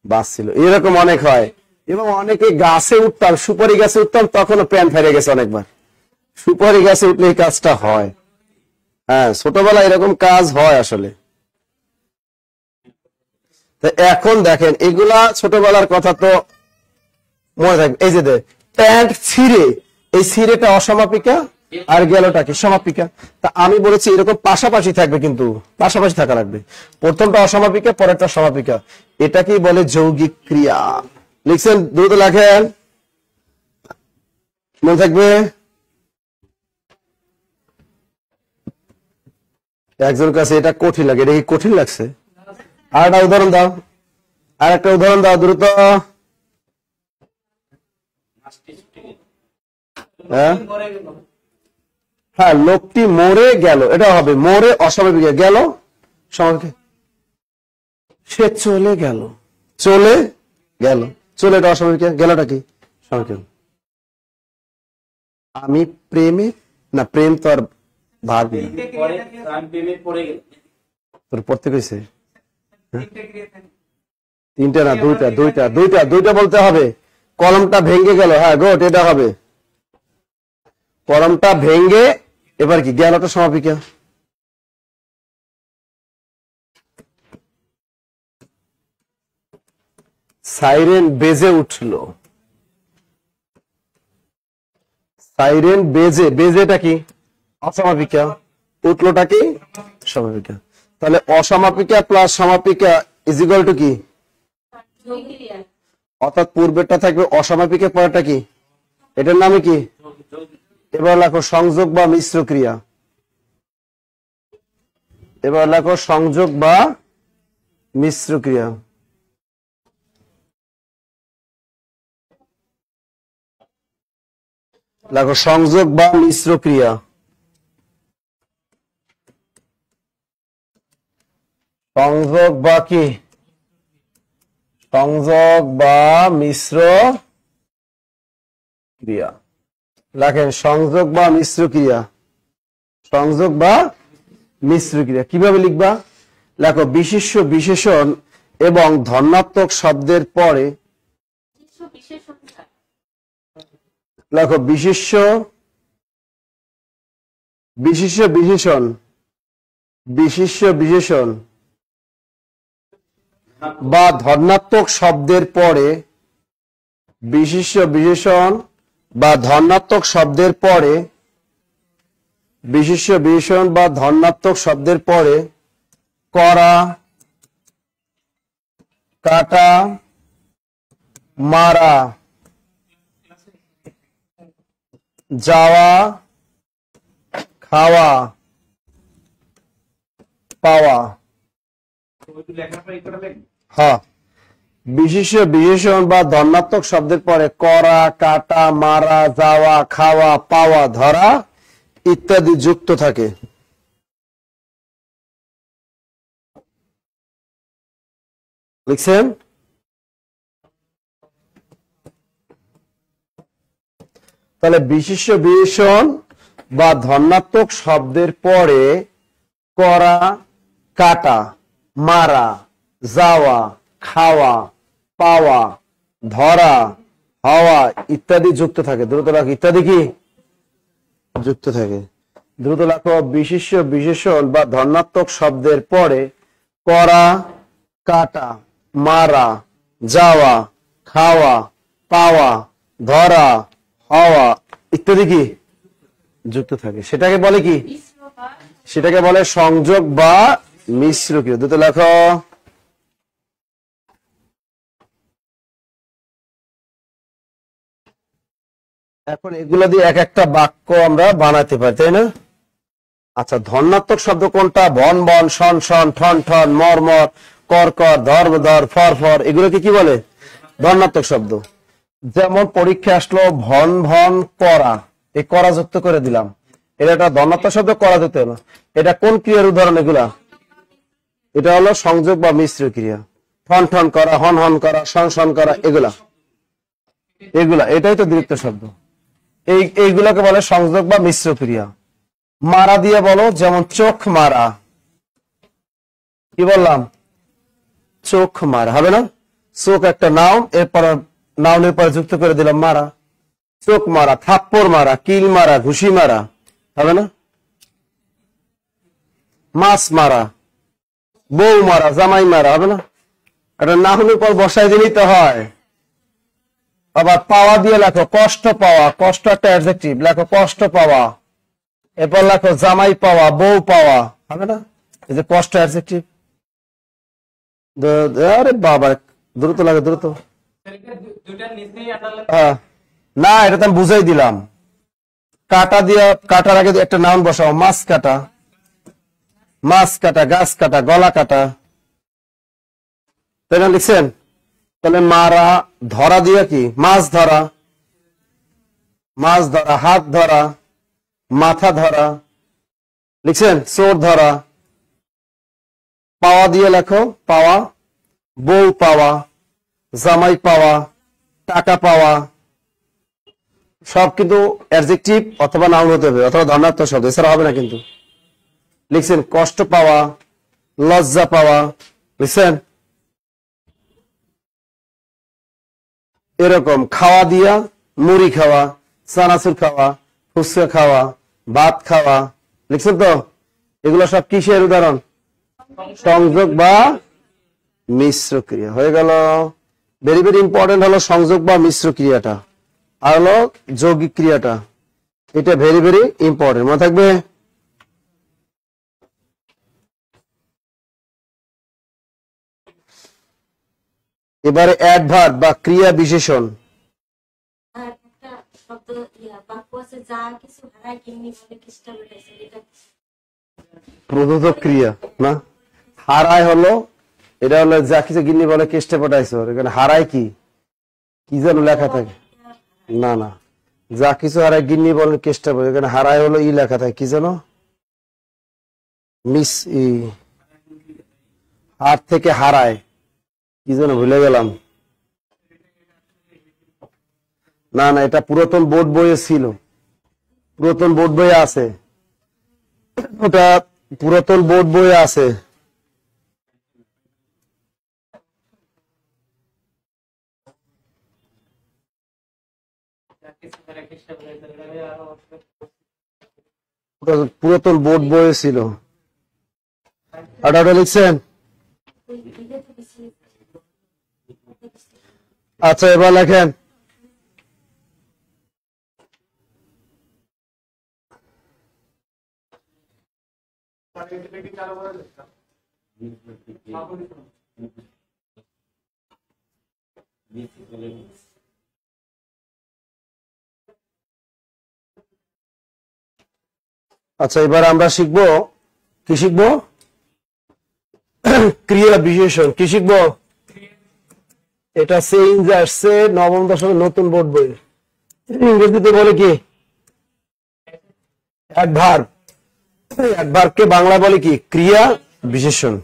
বাঁচছিল। এরকম অনেক হয়। এবং অনেকে গাছে উঠতাম, সুপারি গাছে উঠতাম, তখনও প্যান্ট ফেরে গেছে অনেকবার। সুপারি গাছে উঠলে এই কাজটা হয়, হ্যাঁ ছোটবেলায় এরকম কাজ হয় আসলে। এখন দেখেন এগুলা ছোটবেলার কথা তো মনে থাকবে। এই যে প্যান্ট ছিঁড়ে, এই ছিঁড়েটা অসমাপিকা আর গেলটা কি সমাপিকা। তা আমি বলেছি এরকম পাশাপাশি থাকবে, কিন্তু পাশাপাশি থাকা লাগবে, প্রথমটা অসমাপিকা পরেরটা সমাপিকা। এটাকেই বলে যৌগিক ক্রিয়া। লিখছেন, দ্রুত লেখেন, মনে থাকবে। একজন কাছে এটা কঠিন লাগে, এটা কি কঠিন লাগছে? আর একটা উদাহরণ দাও, আর একটা উদাহরণ দাও দ্রুত। হ্যাঁ লোকটি মরে গেল, এটা হবে মরে অসমাপিকা, গেল সমাপিকা। সে চলে গেল, চলে গেল, চলে এটা অসমাপিকা, গেলটা কি সমাপিকা। আমি প্রেমে, না প্রেম তো আর ভাগ তোর পড়তে কইছে, তিনটা না দুইটা, দুইটা দুইটা দুইটা বলতে হবে। কলমটা ভেঙে গেল, হ্যাঁ গুড, এটা হবে কলমটা ভেঙে, এবার কি গেলটা সমাপিকা। সাইরেন বেজে উঠলো, সাইরেন বেজে, বেজেটা কি অসমাপিকা, উঠলোটা কি সমাপিকা। তাহলে অসমাপিকা প্লাস সমাপিকা ইজ ইকুয়াল টু কি, অর্থাৎ পূর্বেরটা থাকবে অসমাপিকা, পরেরটা কি, এটার নামে কি। এবার লেখো সংযোগ বা মিশ্র ক্রিয়া, এবার লেখো সংযোগ বা মিশ্র ক্রিয়া। লেখো সংযোগ বা মিশ্র ক্রিয়া। সংযোগ বা কি, সংযোগ বা মিশ্র ক্রিয়া। লেখেন সংযোগ বা মিশ্র ক্রিয়া, সংযোগ বা মিশ্র ক্রিয়া। কিভাবে লিখবা, লেখো বিশেষ্য বিশেষণ এবং ধনাত্মক শব্দের পরে, লেখো বিশেষ্য বিশেষ্য বিশেষণ, বিশেষ্য বিশেষণ বা ধনাত্মক শব্দের পরে, বিশেষ্য বিশেষণ বা ধনাত্মক শব্দের পরে, বিশেষ্য বিশেষণ বা ধনাত্মক শব্দের পরে করা, কাটা, মারা, যাওয়া, খাওয়া, পাওয়া। হ্যাঁ, বিশেষ্য বিশেষণ বা ধনাত্মক শব্দের পরে করা, কাটা, মারা, যাওয়া, খাওয়া, পাওয়া, ধরা ইত্যাদি যুক্ত থাকে। লিখছেন? তাহলে বিশেষ্য বিশেষণ বা ধনাত্মক শব্দের পরে করা, কাটা, মারা, যাওয়া, খাওয়া, পাওয়া, ধরা, হওয়া ইত্যাদি যুক্ত থাকে। দ্রুত লেখো ইত্যাদি কি যুক্ত থাকে। দ্রুত লেখো বিশেষ্য বিশেষণ বা ধনাত্মক শব্দের পরে করা, কাটা, মারা, যাওয়া, খাওয়া, পাওয়া, ধরা, হওয়া ইত্যাদি কি যুক্ত থাকে। সেটাকে বলে কি? সেটাকে বলে সংযোগ বা মিশ্র ক্রিয়া। দ্রুত লেখো। এখন এগুলো দিয়ে এক একটা বাক্য আমরা বানাতে পারি, তাই না? আচ্ছা, ধনাত্মক শব্দ কোনটা? বন বন, শন শন, ঠন ঠন, মর মর, কর কর, ধর ধর, ফর ফর, এগুলোকে কি বলে? ধনাত্মক শব্দ। যেমন পরীক্ষা আসলো ভন ভন করা, এই করা যুক্ত করে দিলাম, এটা একটা ধনাত্মক শব্দ, করা যুক্ত হলো। এটা কোন ক্রিয়ার উদাহরণ? এগুলা এটা হলো সংযোগ বা মিশ্র ক্রিয়া। ঠন ঠন করা, হন হন করা, শন শন করা, এগুলা এগুলা এটাই তো দ্বিতীয় শব্দ। এইগুলাকে বলে সংযোগ বা মিশ্র ক্রিয়া। মারা দিয়ে বলো, যেমন চোখ মারা, কি বললাম? চোখ মারা হবে না? চোখ একটা নাউন, এরপর নাউনের পরে যুক্ত করে দিলাম মারা। চোখ মারা, থাপ্পড় মারা, কিল মারা, ঘুষি মারা হবে না? মাছ মারা, বউ মারা, জামাই মারা হবে না? একটা নাউনের পর বসায় দিলেই তো হয়। আবার পাওয়া দিয়ে লেখো কষ্ট পাওয়া, কষ্ট একটা অ্যাডজেক্টিভ, লেখো কষ্ট পাওয়া। এরপর লেখো জামাই পাওয়া, বউ পাওয়া হবে না? এই যে কষ্ট অ্যাডজেক্টিভ। আরে বাবা, দ্রুত লাগে, দ্রুত। না, এটা তো আমি বুঝাই দিলাম। কাটা দিয়া, কাটার আগে একটা নাউন বসাও, মাছ কাটা, মাছ কাটা, গাছ কাটা, গলা কাটা, তাই না? লিখছেন? তাহলে মারা, ধরা দিয়ে কি? মাছ ধরা, মাছ ধরা, হাত ধরা, মাথা ধরা, লিখছেন? চোর ধরা। পাওয়া দিয়ে লেখো পাওয়া, বউ পাওয়া, জামাই পাওয়া, টাকা পাওয়া, সব কিন্তু অ্যাডজেক্টিভ অথবা নাউন হতে হবে, অথবা ধনাত্মক শব্দ, এছাড়া হবে না কিন্তু। লিখছেন? কষ্ট পাওয়া, লজ্জা পাওয়া, লিখছেন? এরকম খাওয়া দিয়া মুড়ি খাওয়া, চানাচুর খাওয়া, ফুচকা খাওয়া, ভাত খাওয়া, লিখছেন তো? এগুলো সব কিসের উদাহরণ? সংযোগ বা মিশ্র ক্রিয়া। হয়ে গেল। ভেরি ভেরি ইম্পর্টেন্ট হলো সংযোগ বা মিশ্র ক্রিয়াটা, আর হলো যৌগিক ক্রিয়াটা। এটা ভেরি ভেরি ইম্পর্টেন্ট, মনে থাকবে। এবারে অ্যাডভার্ব বা ক্রিয়া বিশেষণ। প্রদত্ত ক্রিয়া না, হারায় হলো, এটা হলো যা কিছু গিন্নি বলে কেষ্টে পটাইছো, এখানে হারায় কি কি যেন লেখা থাকে? না না, যা কিছু হারায় গিন্নি বলে কেষ্টে পড়ে, এখানে হারায় হলো ই লেখা থাকে, কি যেন মিস ই, হাত থেকে হারায়, কি যেন ভুলে গেলাম। না না, এটা পুরাতন বোর্ড বইয়ে ছিল, পুরাতন বোর্ড বইয়ে আছে, ওটা পুরাতন বোর্ড বইয়ে আছে। পুরাতন বোর্ড বইয়ে ছিল। ওটা লিখছেন? আচ্ছা, এবার লেখেন। আচ্ছা, এবার আমরা শিখবো, কি শিখবো? ক্রিয়া বিশেষণ। কি শিখবো? এটা চেঞ্জ আসছে নবম দশমের নতুন বোর্ড বই। ইংরেজিতে বলে কি? অ্যাডভার্ব। অ্যাডভার্বকে বাংলা বলে কি? ক্রিয়া বিশেষণ।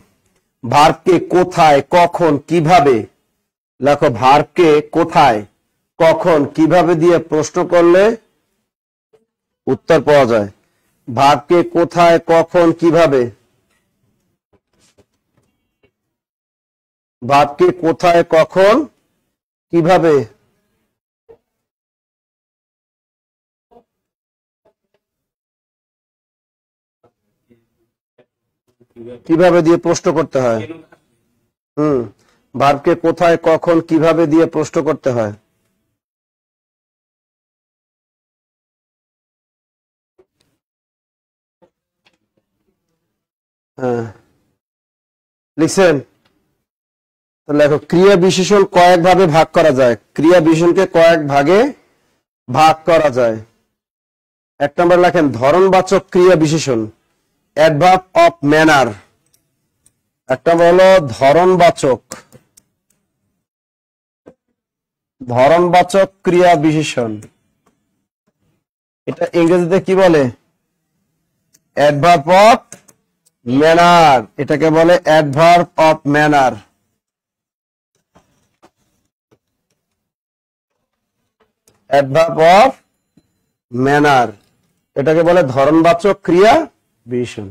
ভার্বকে কোথায়, কখন, কিভাবে, লেখো ভার্বকে কোথায়, কখন, কিভাবে দিয়ে প্রশ্ন করলে উত্তর পাওয়া যায়। ভার্বকে কোথায়, কখন, কিভাবে, ভার্বকে কোথায়, কখন, কিভাবে, কিভাবে দিয়ে প্রশ্ন করতে হয়। ভার্বকে কোথায়, কখন, কিভাবে দিয়ে প্রশ্ন করতে হয়। হ্যাঁ, লিখছেন? লেখো, ক্রিয়া বিশেষণ কয়েক ভাবে ভাগ করা যায়। ক্রিয়া বিশেষণকে কয়েক ভাগে ভাগ করা যায়। 1 নম্বর লেখেন ধরনবাচক ক্রিয়া বিশেষণ, অ্যাডভার্ব অফ ম্যানার। 1 নম্বর হলো ধরনবাচক, ধরনবাচক ক্রিয়া বিশেষণ। এটা ইংরেজিতে কি বলে? Adverb of manner. এটাকে বলে adverb of manner. Adverb of manner, এটাকে বলে ধরনবাচক ক্রিয়া বিশেষণ।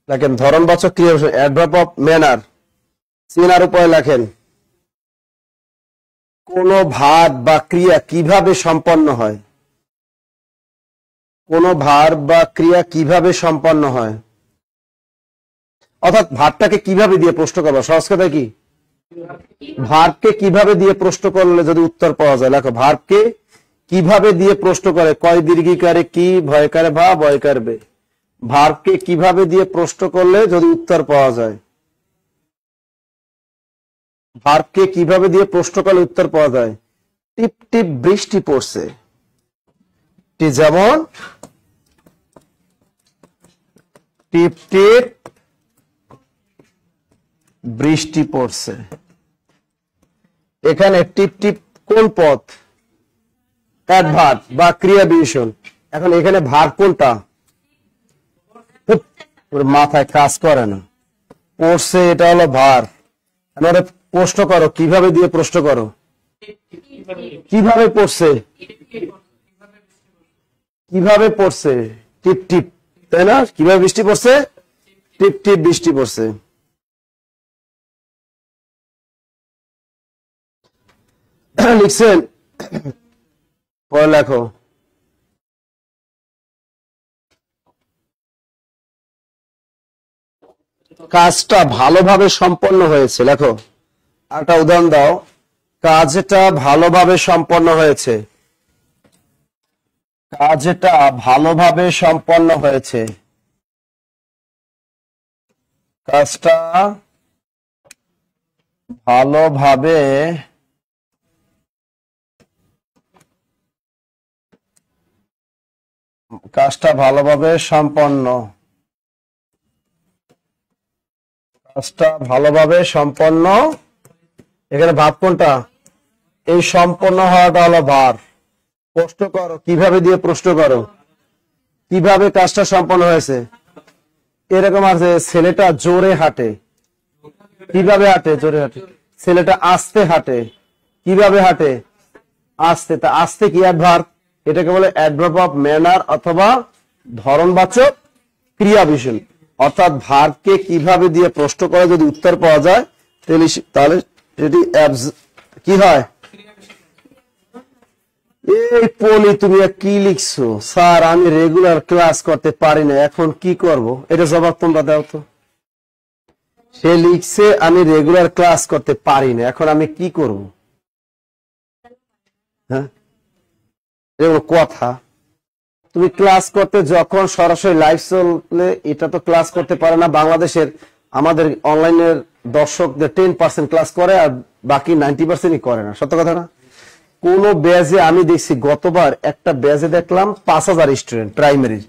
লেখেন ধরনবাচক ক্রিয়া বিশেষণ, অ্যাডভার্ব অফ ম্যানার। চেনার উপায় লেখেন, কোন ভার্ব বা ক্রিয়া কিভাবে সম্পন্ন হয়। কোন ভার্ব বা ক্রিয়া কিভাবে সম্পন্ন হয়, অর্থাৎ ভার্বটাকে কিভাবে দিয়ে প্রশ্ন করবো। সহজ কথা কি, ভার্বকে কিভাবে দিয়ে প্রশ্ন করলে যদি উত্তর পাওয়া যায়। লেখো, ভার্বকে কিভাবে দিয়ে প্রশ্ন করে, কয় দীর্ঘিকারে কি, ভয়কারে ভা, ভয়কার বে। ভার্বকে কিভাবে দিয়ে প্রশ্ন করলে যদি উত্তর পাওয়া যায়। ভার্বকে কিভাবে দিয়ে প্রশ্ন করলে উত্তর পাওয়া যায়। টিপ টিপ বৃষ্টি পড়ছে, যেমন টিপ টিপ বৃষ্টি পড়ছে। এখানে টিপ টিপ কোন পদ? অ্যাডভার্ব বা ক্রিয়া বিশেষণ। এখন এখানে ভার্ব কোনটা? মাথায় কাজ করে না, পড়ছে এটা হলো ভার্ব। প্রশ্ন করো, কিভাবে দিয়ে প্রশ্ন করো। কিভাবে পড়ছে, কিভাবে পড়ছে, টিপ টিপ, তাই না? কিভাবে বৃষ্টি পড়ছে, টিপ টিপ বৃষ্টি পড়ছে। লিখছেন? পরে লেখো, কাজটা ভালোভাবে সম্পন্ন হয়েছে। লেখো, একটা উদাহরণ দাও। কাজটা ভালোভাবে সম্পন্ন হয়েছে, কাজটা ভালোভাবে সম্পন্ন হয়েছে, কাজটা ভালোভাবে কাজটা ভালোভাবে সম্পন্ন, কাজটা ভালোভাবে সম্পন্ন। এখানে ভাব কোনটা? এই সম্পন্ন হওয়াটা হলো ভার। প্রশ্ন করো, কিভাবে দিয়ে প্রশ্ন করো, কিভাবে কাজটা সম্পন্ন হয়েছে। এরকম আছে, ছেলেটা জোরে হাঁটে, কিভাবে হাঁটে? জোরে হাঁটে। ছেলেটা আস্তে হাঁটে, কিভাবে হাঁটে? আস্তে। তা আস্তে কি অ্যাডভার্ব? এটাকে বলে অ্যাডভার্ব অফ ম্যানার অথবা ধরনবাচক ক্রিয়া বিশেষণ। অর্থাৎ ভার্বকে কিভাবে দিয়ে প্রশ্ন করে যদি উত্তর পাওয়া যায়, তাহলে সেটি কি হয়? এই পলি, তুমি কি লিখছো? স্যার, আমি রেগুলার ক্লাস করতে পারি না, এখন কি করব? এটা জবাব তোমরা দাও তো। সে লিখছে, আমি রেগুলার ক্লাস করতে পারি না, এখন আমি কি করব? হ্যাঁ, কথা। তুমি ক্লাস করতে যখন সরাসরি লাইভ চললে, এটা তো ক্লাস করতে পারে না। বাংলাদেশের আমাদের অনলাইনের দর্শকদের 10% ক্লাস করে, আর বাকি 90%ই করে না। সত্য কথা না? কোন ব্যাজে আমি দেখছি, গতবার একটা ব্যাজে দেখলাম 5000 স্টুডেন্ট, প্রাইমারি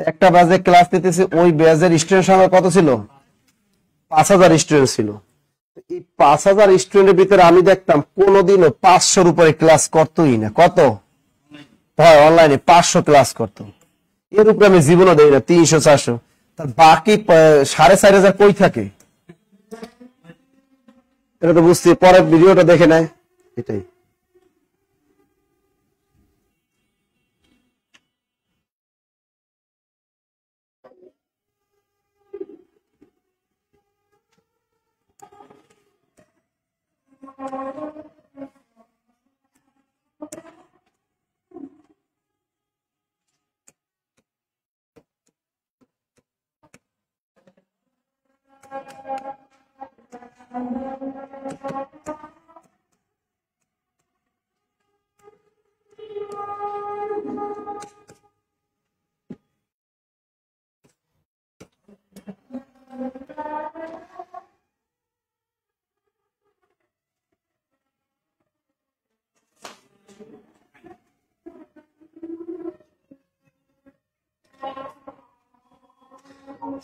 একটা ব্যাজে ক্লাস নিতেছে। ওই ব্যাজের স্টুডেন্ট সংখ্যা কত ছিল? 5000 স্টুডেন্ট ছিল। এই 5000 স্টুডেন্টের ভিতরে আমি দেখতাম কোনোদিনও 500-র উপরে ক্লাস করতোই না। কত হয়? অনলাইনে 500 ক্লাস করতো। এর উপরে আমি জীবনও দেই না, 300-400। তার বাকি 4500 কই থাকে? এটা তো বুঝছি, পরের ভিডিওটা দেখে নেয়। এটাই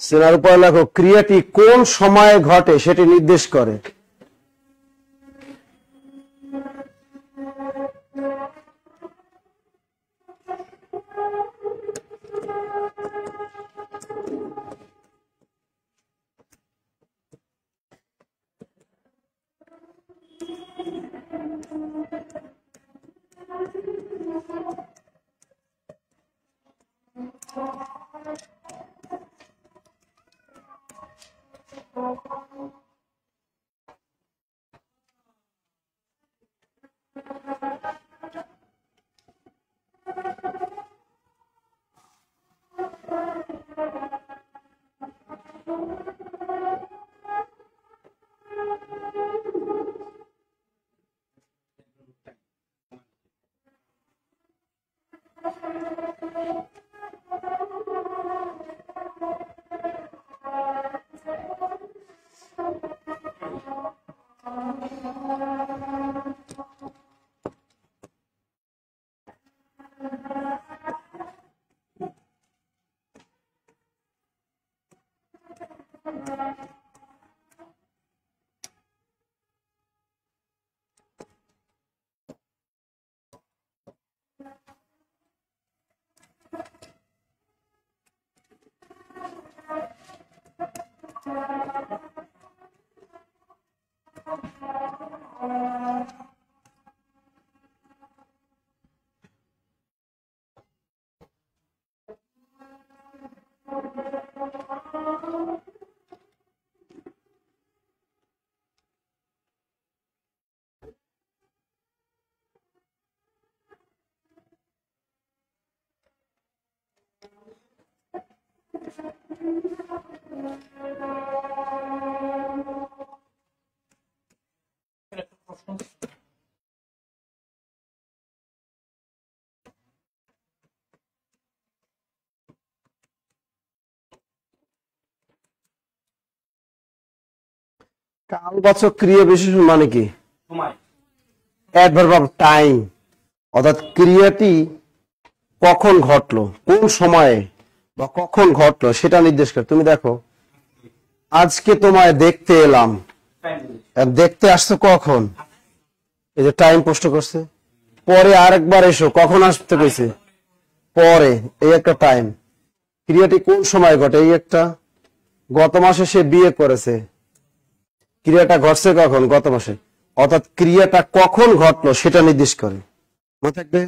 চেনার উপর লেখো ক্রিয়াটি কোন সময়ে ঘটে সেটি নির্দেশ করে। কালবাচক ক্রিয়া বিশেষণ মানে কি? অ্যাডভার্ব অফ টাইম, অর্থাৎ ক্রিয়াটি কখন ঘটলো, কোন সময়ে বা কখন ঘটলো সেটা নির্দেশ করে। তুমি দেখো, আজকে তোমায় দেখতে এলাম, দেখতে আসছো কখন? এই যে টাইম প্রশ্ন করছে। পরে আরেকবার এসো, কখন আসতে কইছে? পরে, এই একটা টাইম। ক্রিয়াটি কোন সময় ঘটে? এই একটা। গত মাসে সে বিয়ে করেছে, ক্রিয়াটা ঘটছে কখন? গত মাসে। অর্থাৎ ক্রিয়াটা কখন ঘটলো সেটা নির্দেশ করে। মনে থাকবে,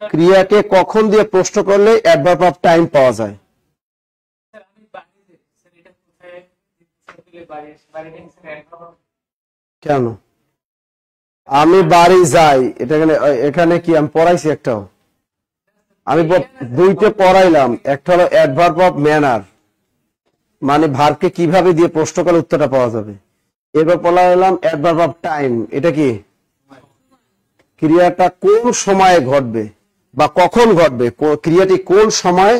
ক্রিয়াকে কখন দিয়ে প্রশ্ন করলে অ্যাডভার্ব অফ টাইম পাওয়া যায়। কেন? আমি বাড়ি যাই, এটা এখানে কি আমি পড়াইছি? একটাও আমি দুইটা পড়াইলাম। একটা হলো অ্যাডভার্ব অফ ম্যানার, মানে ভার্বকে কিভাবে দিয়ে প্রশ্ন করলে উত্তরটা পাওয়া যাবে। এবার পড়াইলাম অ্যাডভার্ব অফ টাইম, এটা কি ক্রিয়াটা কোন সময়ে ঘটবে বা কখন ঘটবে, ক্রিয়াটি কোন সময়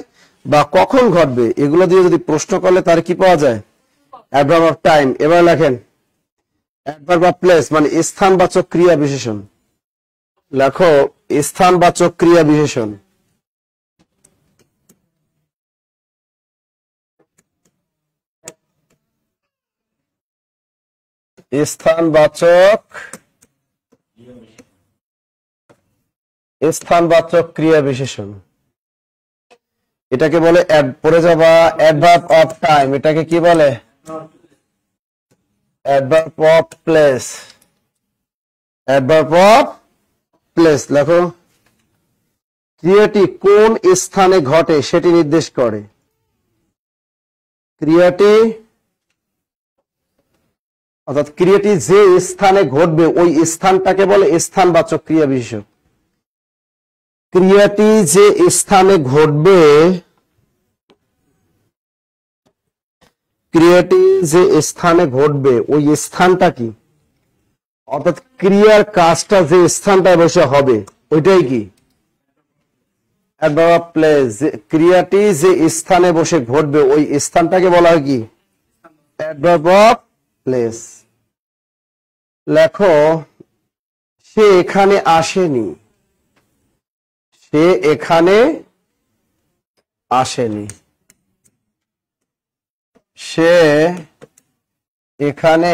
বা কখন ঘটবে, এগুলো দিয়ে যদি প্রশ্ন করলে তার কি পাওয়া যায়? Adverb of time. এবার লেখেন অ্যাডভার্ব অফ প্লেস, মানে স্থানবাচক ক্রিয়া বিশেষণ। লেখো স্থানবাচক ক্রিয়া বিশেষণ। স্থানবাচক ক্রিয়া বিশেষণ, এটাকে বলে পড়ে যাবা অ্যাডভার্ব অফ টাইম। এটাকে কি বলে? Adverb of place. Adverb of place. লেখো ক্রিয়াটি কোন স্থানে ঘটে সেটি নির্দেশ করে। ক্রিয়াটি অর্থাৎ ক্রিয়াটি যে স্থানে ঘটবে ওই স্থানটাকে বলে স্থানবাচক ক্রিয়া বিশেষণ। ক্রিয়াটি যে স্থানে ঘটবে, ক্রিয়াটি যে স্থানে ঘটবে ওই স্থানটা কি, অর্থাৎ ক্রিয়ার কাজটা যে স্থানটায় বসে হবে ওইটাই কি অ্যাডভার্ব অফ প্লেস। ক্রিয়াটি যে স্থানে বসে ঘটবে ওই স্থানটাকে বলা হয় কি অ্যাডভার্ব অফ প্লেস। লেখো সে এখানে আসেনি, সে এখানে আসেনি, সে এখানে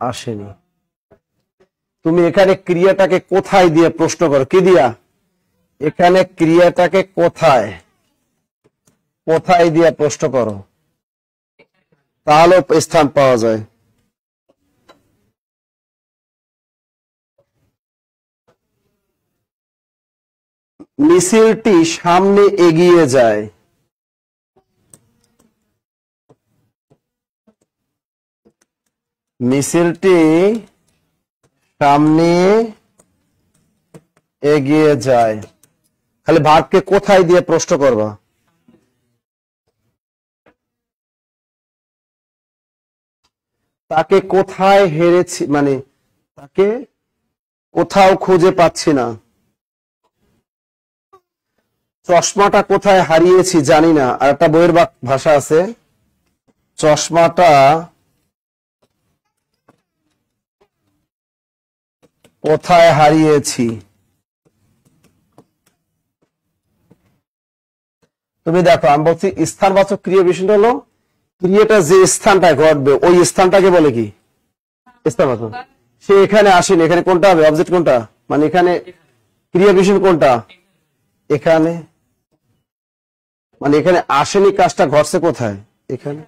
আসেনি। তুমি এখানে ক্রিয়াটাকে কোথায় দিয়ে প্রশ্ন করো, কি দিয়া? এখানে ক্রিয়াটাকে কোথায়, কোথায় দিয়ে প্রশ্ন করো, তাহলে স্থান পাওয়া যায়। মিছিলটি সামনে এগিয়ে যায়, মিছিলটি সামনে এগিয়ে যায়। খালি ভার্বকে কোথায় দিয়ে প্রশ্ন করবা? তাকে কোথায় হেরেছি, মানে তাকে কোথাও খুঁজে পাচ্ছি না। চশমাটা কোথায় হারিয়েছি জানি না। আর একটা বইয়ের ভাষা আছে, চশমাটা কোথায় হারিয়েছি। তুমি দেখো, আমি বলছি স্থানবাচক ক্রিয়া বিশেষণ হলো ক্রিয়াটা যে স্থানটায় ঘটবে ওই স্থানটাকে বলে কি স্থানবাচক। সে এখানে আসেনি, এখানে কোনটা হবে অবজেক্ট, কোনটা মানে এখানে ক্রিয়া বিশেষণ কোনটা, এখানে, মানে এখানে আসেনি কাজটা ঘটছে কোথায়, এখানে।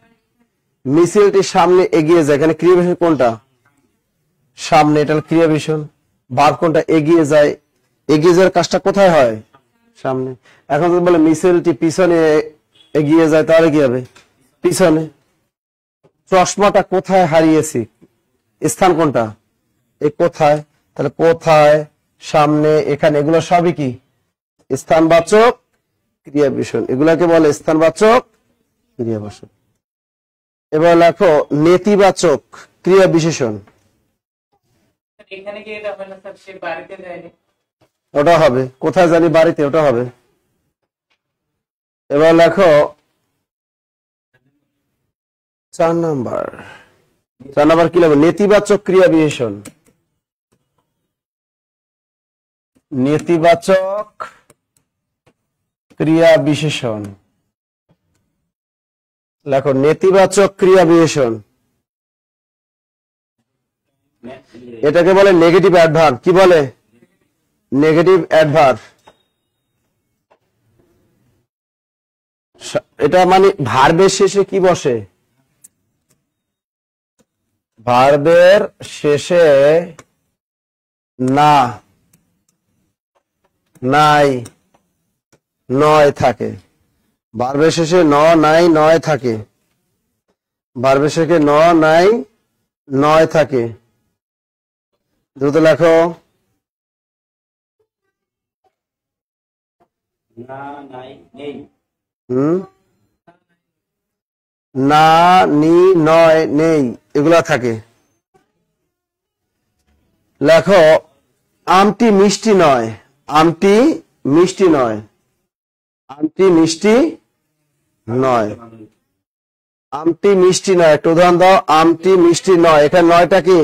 মিছিলটি সামনে এগিয়ে যায়, এখানে ক্রিয়া বিশেষণ কোনটা, সামনে, এটা ক্রিয়া বিশেষণ। ভার্ব কোনটা, এগিয়ে যায়, এগিয়ে যাওয়ার কাজটা কোথায় হয়, সামনে। এখন যদি বলে মিছিলটি পিছনে এগিয়ে যায় তাহলে কি হবে, পিছনে। চশমাটা কোথায় হারিয়েছি, স্থান কোনটা, এই কোথায়, তাহলে কোথায়, সামনে, এখানে, এগুলো সবই কি স্থানবাচক ক্রিয়া বিশেষণ, এগুলাকে বলে স্থানবাচক ক্রিয়া বিশেষণ। এবার লেখো নেতিবাচক ক্রিয়া বিশেষণ। এখানে কি এটা হয় না স্যার, সে বাড়িতে যায়নি? ওটা হবে, কোথায় জানি, বাড়িতে, ওটা হবে। এবার লেখো 4 নাম্বার। 4 নাম্বার কি লাগবে, নেতিবাচক ক্রিয়া বিশেষণ। নেতিবাচক ক্রিয়া বিশেষণ লেখো, নেতিবাচক ক্রিয়া বিশেষণ। এটাকে বলে নেগেটিভ অ্যাডভার্ব। কি বলে, নেগেটিভ অ্যাডভার্ব। এটা মানে ভার্বের শেষে কি বসে, ভার্বের শেষে না, নাই, নয় থাকে। ভার্বের শেষে ন, নাই, নয় থাকে। ভার্বের শেষে ন, নাই, নয় থাকে। দ্রুত লেখো। না, নাই, নেই। না, নি, নয়, নেই, এগুলা থাকে। লেখো আমটি মিষ্টি নয়, আমটি মিষ্টি নয়, আমটি মিষ্টি নয়, আমটি মিষ্টি নয়। একটু উদাহরণ দাও, আমটি মিষ্টি নয়। এখানে নয়টা কি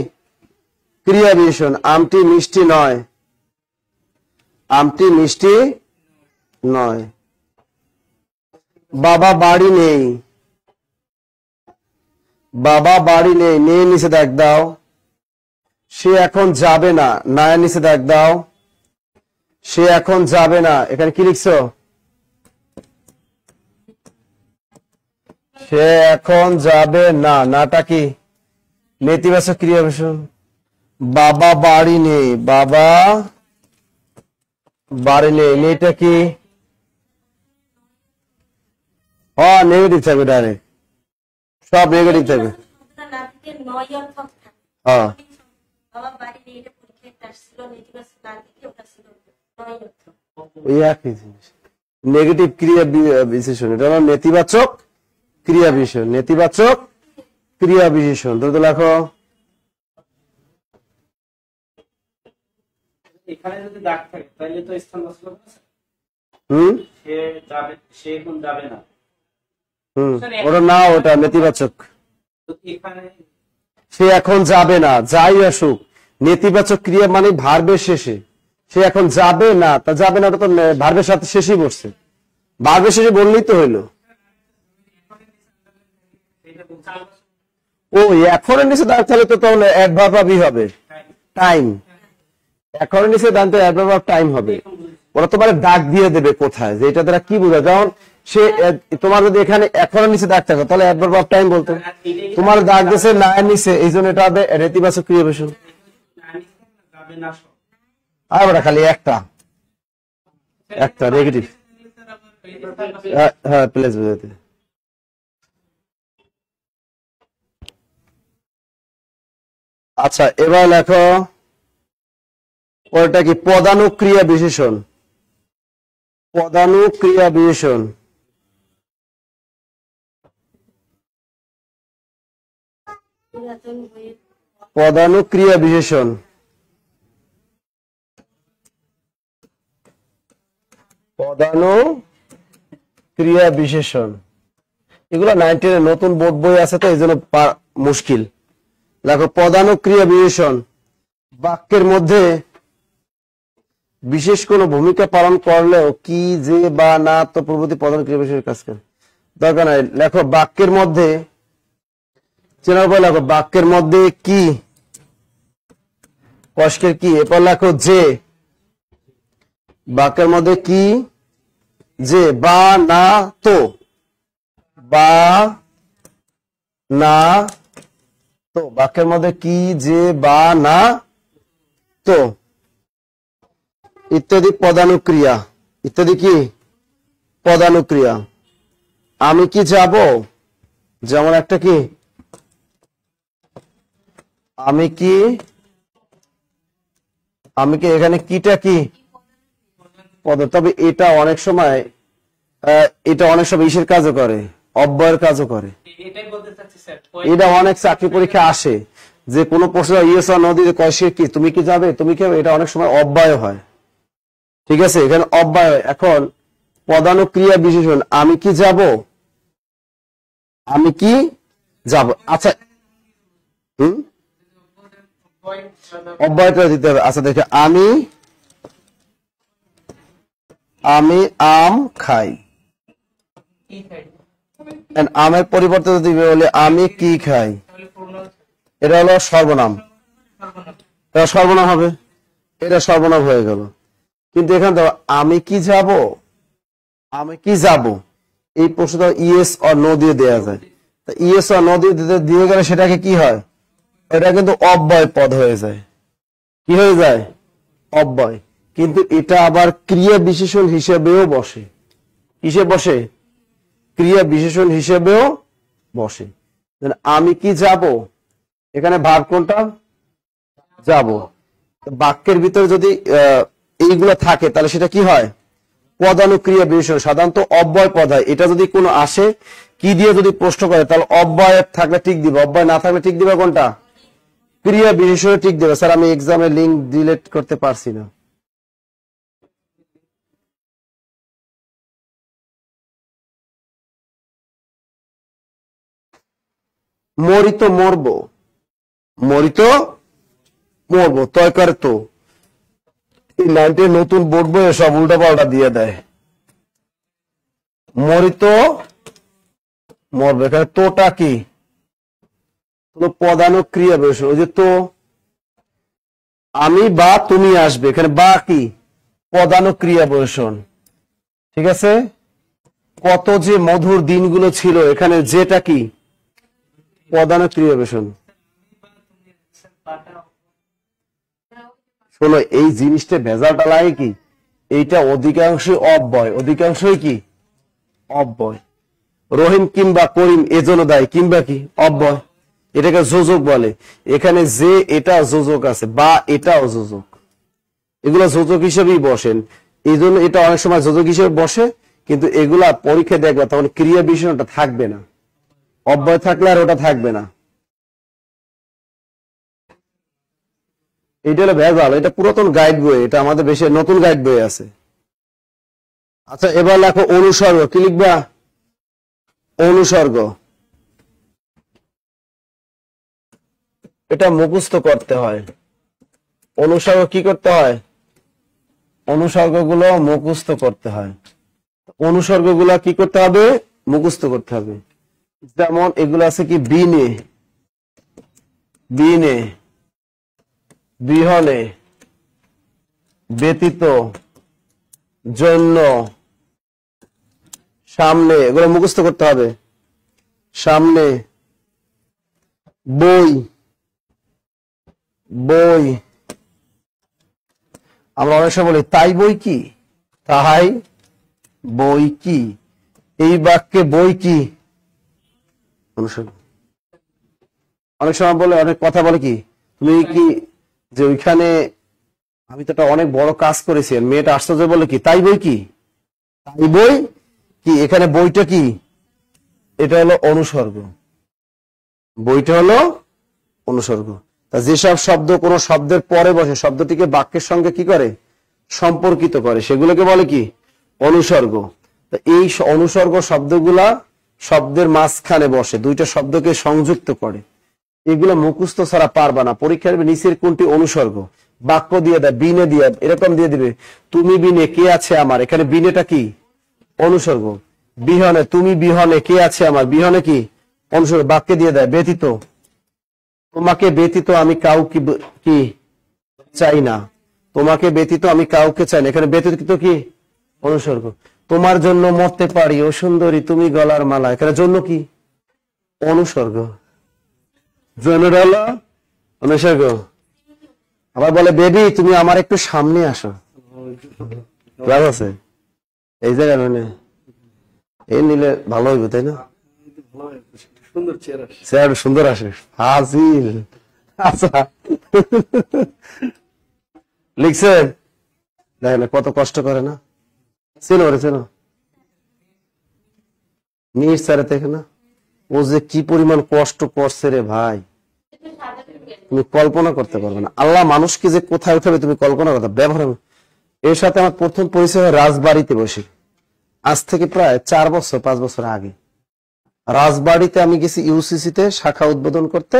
ক্রিয়া বিশেষণ, আমটি মিষ্টি নয়, আমটি মিষ্টি নয়। বাবা বাড়ি নেই, বাবা বাড়ি নেই, নেই নিচে দেখ দাও। সে এখন যাবে না, না নিচে দেখ দাও। সে এখন যাবে না, এখানে কি লিখছো, সে এখন যাবে না, নাটা কি নেতিবাচক ক্রিয়া বিশেষণ। বাবা বাড়ি নেই, বাবা বাড়ি নেই, নেইটা কি নেগেটিভ থাকবে ডাইরেক্ট। সব নেগেটিভ থাকবে। না থেকে নয় অর্থক থাকে। হ্যাঁ বাবা বাড়ির এটা পরীক্ষায় আসছিল নেতিবাচক না থেকে ওটা ছিল নয় অর্থক। ওই একই জিনিস। নেগেটিভ ক্রিয়া বিশেষণ, এটা হলো নেতিবাচক ক্রিয়া বিশেষণ। নেতিবাচক ক্রিয়া বিশেষণ তো লেখো। এখানে যদি দাগ থাকে তাহলে তো স্থান বসলো সে যাবে, সে এখন যাবে না। ওটা না, ওটা নেতিবাচক। তো এখানে সে এখন যাবে না, যাই আসুক, নেতিবাচক ক্রিয়া মানে ভার্বের শেষে। সে এখন যাবে না, তা যাবে না, ওটা তো ভার্বের সাথে শেষেই বসছে। ভার্বের শেষে বললেই তো হইলো। ও এখন নিচে দাগ তাহলে তো তখন অ্যাডভার্ব অফই হবে, টাইম। এখন নিচে দাগ তো অ্যাডভার্ব অফ টাইম হবে। ওরা তোমার দাগ দিয়ে দেবে কোথায়, যে এটা দ্বারা কি বোঝা। যেমন সে তোমার যদি এখানে এখন নিচে দাগ থাকে তাহলে অ্যাডভার্ব অফ টাইম বলতো। তোমার দাগ দিয়েছে না এর নিচে, এই জন্য এটা হবে নেতিবাচক ক্রিয়া বিশেষণ। আর ওটা খালি একটা নেগেটিভ। হ্যাঁ প্লেস বোঝাতে। আচ্ছা এবার লেখো ওটা কি পদানুক্রিয়া বিশেষণ। পদানুক্রিয়া বিশেষণ পুরাতন বইয়ের পদানুক্রিয়া বিশেষণ পদানুক্রিয়া বিশেষণ এগুলো 9 এর নতুন বোর্ড বই আছে তো এই জন্য মুশকিল। দেখো পদানুক্রিয়া বিশেষণ বাক্যের মধ্যে বিশেষ কোন ভূমিকা পালন করলেও কি, যে, বা, না, তো প্রভৃতি পদানুক্রিয়া বিশেষণের কাজ করে। দরকার নাই, লেখো বাক্যের মধ্যে চেনার পর লেখো বাক্যের মধ্যে কি, কষ্টের কি, এরপর লেখো যে। বাক্যের মধ্যে কি, যে, বা, না, তো, বা, না, তো। বাক্যের মধ্যে কি, যে, বা, না, তো ইত্যাদি পদানুক্রিয়া। ইত্যাদি কি পদানুক্রিয়া। আমি কি যাব, যেমন একটা কি, আমি কি এখানে কিটা কি পদ। তবে এটা অনেক সময় ইসের কাজও করে, অব্যয়ের কাজও করে। এটাই বলতে চাচ্ছি স্যার, এটা অনেক চাকরি পরীক্ষা আসে যে কোন প্রশ্ন ইয়েস অর নো দিয়ে কয়েছে কি, তুমি কি যাবে, তুমি কি হবে, এটা অনেক সময় অব্যয় হয়। ঠিক আছে, এখানে অব্যয়। এখন পদানুক্রিয়া বিশেষণ আমি কি যাব, আমি কি যাব। আচ্ছা অব্যয়টা দিতে হবে। আচ্ছা দেখে আমি আম খাই। কি খাই, আমের পরিবর্তে যদি বলে আমি কি খাই, তাহলে পূর্ণ এটা হলো সর্বনাম। এটা সর্বনাম হবে, এটা সর্বনাম হয়ে গেল। কিন্তু এখানে দেখো আমি কি যাব, আমি কি যাব, এই প্রশ্নটা ইয়েস অর নো দিয়ে দেওয়া যায়। ইয়েস অর নো দিয়ে গেলে সেটাকে কি হয়, এটা কিন্তু অব্যয় পদ হয়ে যায়। কি হয়ে যায়, অব্যয়। কিন্তু এটা আবার ক্রিয়া বিশেষণ হিসেবেও বসে। কিসে বসে, ক্রিয়া বিশেষণ হিসেবেও বসে। আমি কি যাব, এখানে ভার্ব কোনটা, যাব। বাক্যের ভিতরে যদি এইগুলো থাকে তাহলে সেটা কি হয়, পদানুক্রিয়া বিশেষণ। সাধারণত অব্যয় পদ হয়। এটা যদি কোনো আসে কি দিয়ে যদি প্রশ্ন করে তাহলে অব্যয় থাকলে ঠিক দিবে, অব্যয় না থাকলে ঠিক দিবে কোনটা, ক্রিয়া বিশেষণে ঠিক দিবে। স্যার আমি এক্সামের লিঙ্ক ডিলিট করতে পারছি না। মরিত মরব, মরিত মরব, তয় করে তো। এই 9 এর নতুন বোর্ড বইয়ে সব উল্টা পাল্টা দিয়ে দেয়। মরিত মরবে, এখানে তোটা কি, পদানুক্রিয়া বিশেষণ। ওই যে তো, আমি বা তুমি আসবে, এখানে বা কি পদানুক্রিয়া বিশেষণ। ঠিক আছে, কত যে মধুর দিনগুলো ছিল, এখানে যেটা কি পদানুক্রিয়া বিশেষণ। শোনো এই জিনিসটা ভেজালটা লাগে কি, এইটা অধিকাংশই অব্যয়, অধিকাংশই কি অব্যয়। রহিম কিংবা করিম এজন্য দায়ী, কিংবা কি অব্যয়, এটাকে যোজক বলে। এখানে যে এটা যোজক আছে, বা এটাও যোজক, এগুলা যোজক হিসেবেই বসেন। এই জন্য এটা অনেক সময় যোজক হিসেবে বসে, কিন্তু এগুলা পরীক্ষা দেখবে তখন ক্রিয়া বিশেষণটা থাকবে না, অব্যয় থাকলে আর ওটা থাকবে না। এটা হলো ভেজাল, এটা পুরাতন গাইড বই, এটা আমাদের বেশি নতুন গাইড বই আছে। আচ্ছা এবার লেখো অনুসর্গ, কি লিখবা? অনুসর্গ। এটা মুখস্থ করতে হয়। অনুসর্গ কি করতে হয়? অনুসর্গগুলো মুখস্থ করতে হয়। অনুসর্গগুলো কি করতে হবে? মুখস্থ করতে হবে। যেমন এগুলো আছে কি বিনে, বিনে, বিহনে, ব্যতীত, জন্য, সামনে, এগুলো মুখস্থ করতে হবে। সামনে, বই, বই, আমরা অনেক সময় বলি তাই বই কি, তাই বই কি, এই বাক্যে বই কি অনুসর্গ। অনেক সময় বলে, অনেক কথা বলে কি, তুমি কি যে ওইখানে আমি তো একটা অনেক বড় কাজ করেছি, মেয়েটা আশ্চর্য বলে কি তাই বই কি, তাই বই কি, এখানে বইটা কি, এটা হলো অনুসর্গ, বইটা হলো অনুসর্গ। তা যেসব শব্দ কোন শব্দের পরে বসে, শব্দটিকে বাক্যের সঙ্গে কি করে, সম্পর্কিত করে, সেগুলোকে বলে কি অনুসর্গ। তা এই অনুসর্গ শব্দগুলা শব্দের মাঝখানে বসে, দুইটা শব্দকে সংযুক্ত করে। এগুলো মুখস্থ ছাড়া পারবা না। পরীক্ষার নিচের কোনটি অনুসর্গ, বাক্য দিয়ে দেয়, বিনে দিয়ে এরকম দিয়ে দিবে, তুমি বিনে কে আছে আমার, এখানে বিনেটা কি অনুসর্গ। বিহনে, তুমি বিহনে কে আছে আমার, বিহনে কি অনুসর্গ। বাক্যে দিয়ে দেয় ব্যতীত, তোমাকে ব্যতীত আমি কাউকে কি চাই না, তোমাকে ব্যতীত আমি কাউকে চাই না, এখানে ব্যতীত কি অনুসর্গ। তোমার জন্য মরতে পারি ও সুন্দরী তুমি গলার মালা, এখানে জন্য কি অনুসর্গ, জন্যটা হলো অনুসর্গ। আবার বলে বেবি তুমি আমার একটু সামনে আসো, ক্লাস আছে এই জায়গায়, মানে এই নিলে ভালো হইব তাই না, চেহারা সুন্দর আসে, হাজির। আচ্ছা লিখছেন, দেখেন কত কষ্ট করে না, চেনো রে চেনো, নিজ স্যারে দেখে না, ও যে কি পরিমাণ কষ্ট করছে রে ভাই, তুমি কল্পনা করতে পারবে না। আল্লাহ মানুষকে যে কোথায় উঠাবে তুমি কল্পনা করতে, ব্যবহার। এর সাথে আমার প্রথম পরিচয় হয় রাজবাড়িতে বসে, আজ থেকে প্রায় 4 বছর 5 বছর আগে। রাজবাড়িতে আমি গেছি ইউসিসিতে শাখা উদ্বোধন করতে,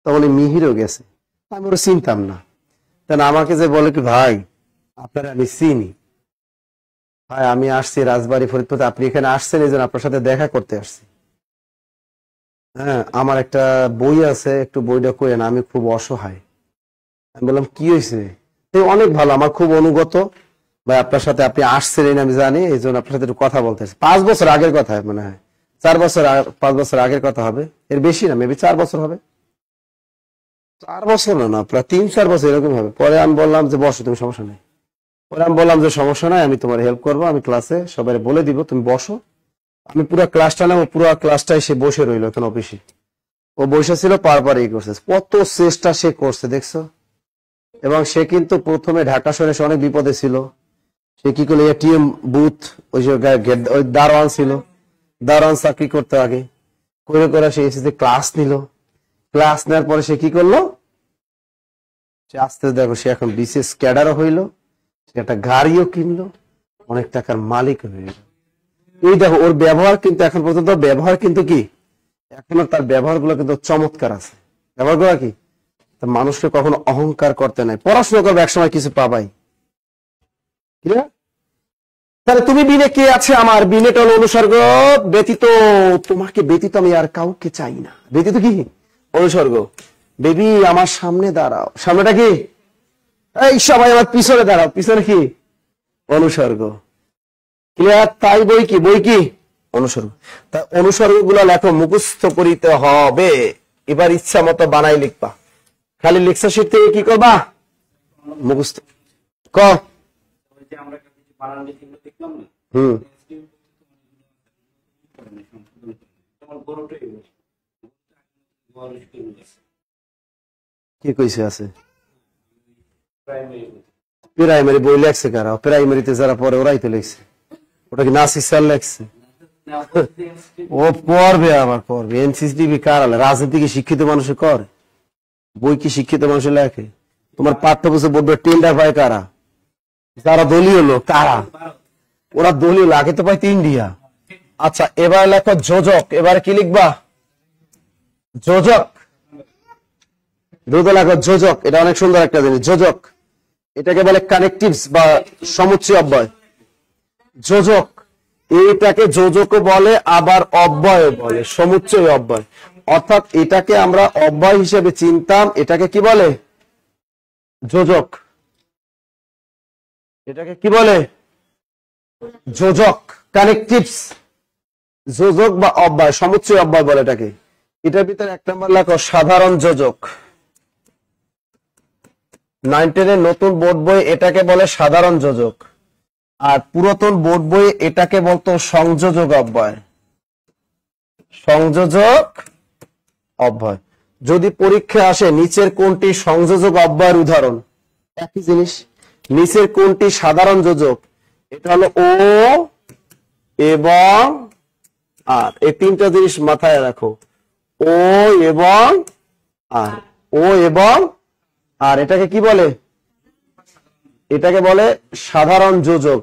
তখন মিহিরও গেছে, আমি ওরা চিনতাম না। তাহলে আমাকে যে বলে কি ভাই আপনারা আমি চিনি, ভাই আমি আসছি রাজবাড়ি ফরিদপুরে, আপনি এখানে আসছেন এই জন্য আপনার সাথে দেখা করতে আসছি। হ্যাঁ আমার একটা বই আছে, একটু বইটা কইেন, আমি খুব অসহায়। আমি বললাম কি হয়েছে, অনেক ভালো, আমার খুব অনুগত ভাই, আপনার সাথে আপনি আসছেন আমি জানি, এই জন্য আপনার সাথে একটু কথা বলতে। 5 বছর আগের কথা মনে হয়, 4 বছর 5 বছর আগের কথা হবে, এর বেশি না, মেবি 4 বছর হবে, 4 বছর না প্রায় 3-4 বছর এরকম হবে। পরে আমি বললাম যে বসো তুমি, সমস্যা নেই। পরে আমি বললাম যে সমস্যা নাই, আমি তোমার হেল্প করবো, আমি ক্লাসে সবাই বলে দিব, তুমি বসো। আমি পুরো ক্লাসটা নেবো, পুরো ক্লাসটাই সে বসে রইলো এখন অফিসে, ও বসে ছিল, পার এই করছে, কত চেষ্টা সে করছে দেখছো। এবং সে কিন্তু প্রথমে ঢাকা শহরে অনেক বিপদে ছিল, সে কি করলো এটিএম বুথ, ওই যে ওই দারোয়ান ছিল, দারোয়ান চাকরি করতে আগে করে করে সে এসেছে, ক্লাস নিল, ক্লাস নেওয়ার পরে সে কি করলো, সে আস্তে দেখো সে এখন বিশেষ ক্যাডারও হইলো, সে একটা গাড়িও কিনলো, অনেক টাকার মালিক হয়ে গেল। এই দেখো ওর ব্যবহার কিন্তু এখন পর্যন্ত ব্যবহার কিন্তু কি, এখনো তার ব্যবহার গুলো কিন্তু চমৎকার আছে। ব্যবহার করা কি, মানুষকে কখনো অহংকার করতে নাই, পড়াশোনা করবে একসময় কিছু পাবাই। তাহলে তুমি বিনে কে আছে আমার, বিনেটা হলো অনুসর্গ, ব্যতীত, তোমাকে ব্যতীত আমি আর কাউকে চাই না, ব্যতীত কি অনুসর্গ। বেবি আমার সামনে দাঁড়াও, সামনেটা কি, এই সবাই আমার পিছনে দাঁড়াও, পিছনে কি অনুসর্গ। ক্লিয়ার? তাই বই কি, বই কি অনুসর্গ। তাই অনুসর্গ গুলো লেখো, মুখস্থ করিতে হবে। এবার ইচ্ছা মতো বানাই লিখবা, খালি লেকচার শিট থেকে কি করবা মুখস্থ ক। আমরা কিছু বানান লিখে দেখলাম না, হুম আমার গরুটাই বলি কি কইছে আছে প্রাইমারি প্রাইমারি বই লেখছে কারা? প্রাইমারিতে যারা পড়ে ওরাই তো লেখছে। ওটা কি নাসির স্যার লেখছে? ও পড়বে, আবার পড়বে। এনসিসিটিভি কার আলে? রাজনীতি কি শিক্ষিত মানুষে করে? বই কি শিক্ষিত মানুষে লেখে? তোমার পাঠ্যপুস্তক বোর্ডে টেন্ডার পায় কারা? যারা দলীয় লোক তারা। ওরা দলীয় লোক, আগে তো পাইতো ইন্ডিয়া। আচ্ছা, এবার লেখো যোজক। এবার কি লিখবা? যোজক। দ্রুত লেখো যোজক। এটা অনেক সুন্দর একটা জিনিস, যোজক। এটাকে বলে কানেকটিভস বা সমুচ্চয় অব্যয়। যোজক, এটাকে যোজকও বলে, আবার অব্যয় বলে, সমুচ্চয় অব্যয়। অর্থাৎ এটাকে আমরা অব্যয় হিসেবে চিনতাম, এটাকে কি বলে? যোজক। এটাকে কি বলে? যোজক, কানেকটিভস। যোজক বা অব্যয়, সমুচ্চয় অব্যয় বলে এটাকে। এটার ভিতরে 1 নম্বর লেখো সাধারণ যোজক। 9-10 নতুন বোর্ড বই এটাকে বলে সাধারণ যোজক, আর পুরাতন বোর্ড বই এটাকে বলতো সংযোজক অব্যয়। সংযোজক অব্যয়। যদি পরীক্ষা আসে নিচের কোনটি সংযোজক অব্যয়ের উদাহরণ? একই জিনিস। নিচের কোনটি সাধারণ যোজক? এটা হলো ও এবং আর। এই 3টা জিনিস মাথায় রাখো, ও এবং আর। ও এবং আর এটাকে কি বলে? এটাকে বলে সাধারণ যোজক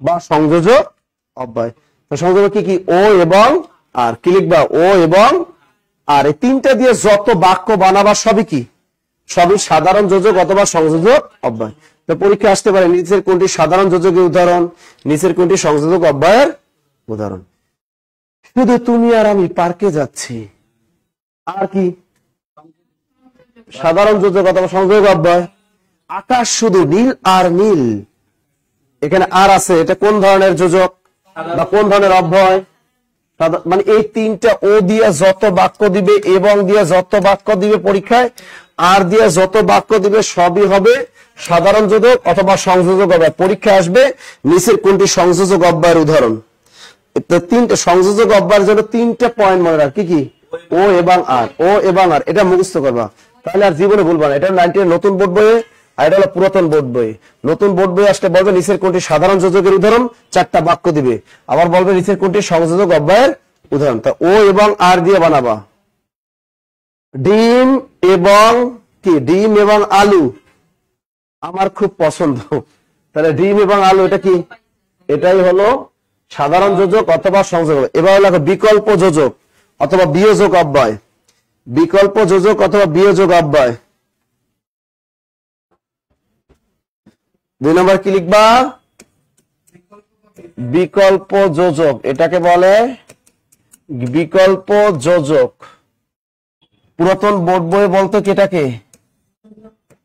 বা সংযোজক অব্যয়। তো সংযোজক কি কি? ও এবং আর। কি লিখবা? ও এবং আর। এই 3টা দিয়ে যত বাক্য বানাবা সবই কি? সবই সাধারণ যোজক অথবা সংযোজক অব্যয়। তো পরীক্ষা আসতে পারে নিচের কোনটি সাধারণ যোজকের উদাহরণ, নিচের কোনটি সংযোজক অব্যয়ের উদাহরণ। শুধু তুমি আর আমি পার্কে যাচ্ছি, আর কি? সাধারণ যোজক অথবা সংযোজক অব্যয়। আকাশ শুধু নীল আর নীল, এখানে আর আছে, এটা কোন ধরনের যোজক বা কোন ধরনের অব্যয়? মানে এই 3টা, ও দিয়ে যত বাক্য দিবে, এবং দিয়ে যত বাক্য দিবে পরীক্ষায়, আর দিয়ে যত বাক্য দিবে সবই হবে সাধারণ যোজক অথবা সংযোজক অব্যয়। পরীক্ষা আসবে নিচের কোনটি সংযোজক অব্যয়ের উদাহরণ। 3টে সংযোজক অব্যয়ের জন্য 3টা পয়েন্ট মনে রাখ। কি কি? ও এবং আর। ও এবং আর, এটা মুখস্থ করবা, তাহলে আর জীবনে ভুলবা না। এটা 9-10 নতুন বোর্ড বইয়ে, আর এটা হলো পুরাতন বোর্ড বই। নতুন বোর্ড বই আসলে বলবে নিচের কোনটি সাধারণ যোজকের উদাহরণ, 4টা বাক্য দিবে। আবার বলবে নিচের কোনটি সংযোজক অব্যয়ের উদাহরণ। তা ও এবং আর দিয়ে বানাবা। ডিম এবং কি? ডিম এবং আলু আমার খুব পছন্দ। তাহলে ডিম এবং আলু এটা কি? এটাই হলো সাধারণ যোজক অথবা সংযোজক। এবার হলো বিকল্প যোজক অথবা বিয়োজক অব্যয়। বিকল্প যোজক অথবা বিয়োজক অব্যয়। 2 নম্বর কি লিখবা? বিকল্প যোজক। এটাকে বলে বিকল্প যোজক। পুরাতন বোর্ড বই বলতো কি এটাকে?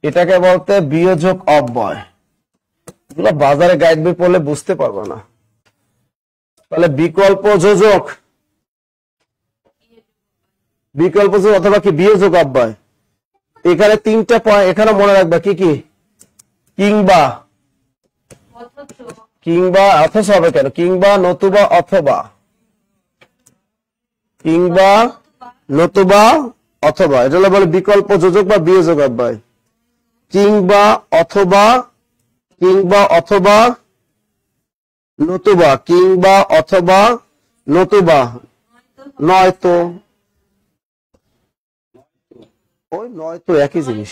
এটাকে বলতে বিয়োজক অব্যয়। এগুলো বাজারে গাইড বই পড়লে বুঝতে পারবো না। তাহলে বিকল্প যোজক, বিকল্প যোজক অথবা কি বিয়োজক অব্যয়। এখানে 3টা পয়েন্ট এখানে মনে রাখবা। কি কি? কিংবা, কিংবা অথচ হবে কেন? কিংবা, নতুবা, অথবা। কিংবা, নতুবা, অথবা, এটা হলো বলে বিকল্প যোজক বা বিয়োজক অব্যয়। কিংবা, অথবা, কিংবা, অথবা, নতুবা, কিংবা, অথবা, নতুবা, নয়তো। ওই নয়তো একই জিনিস।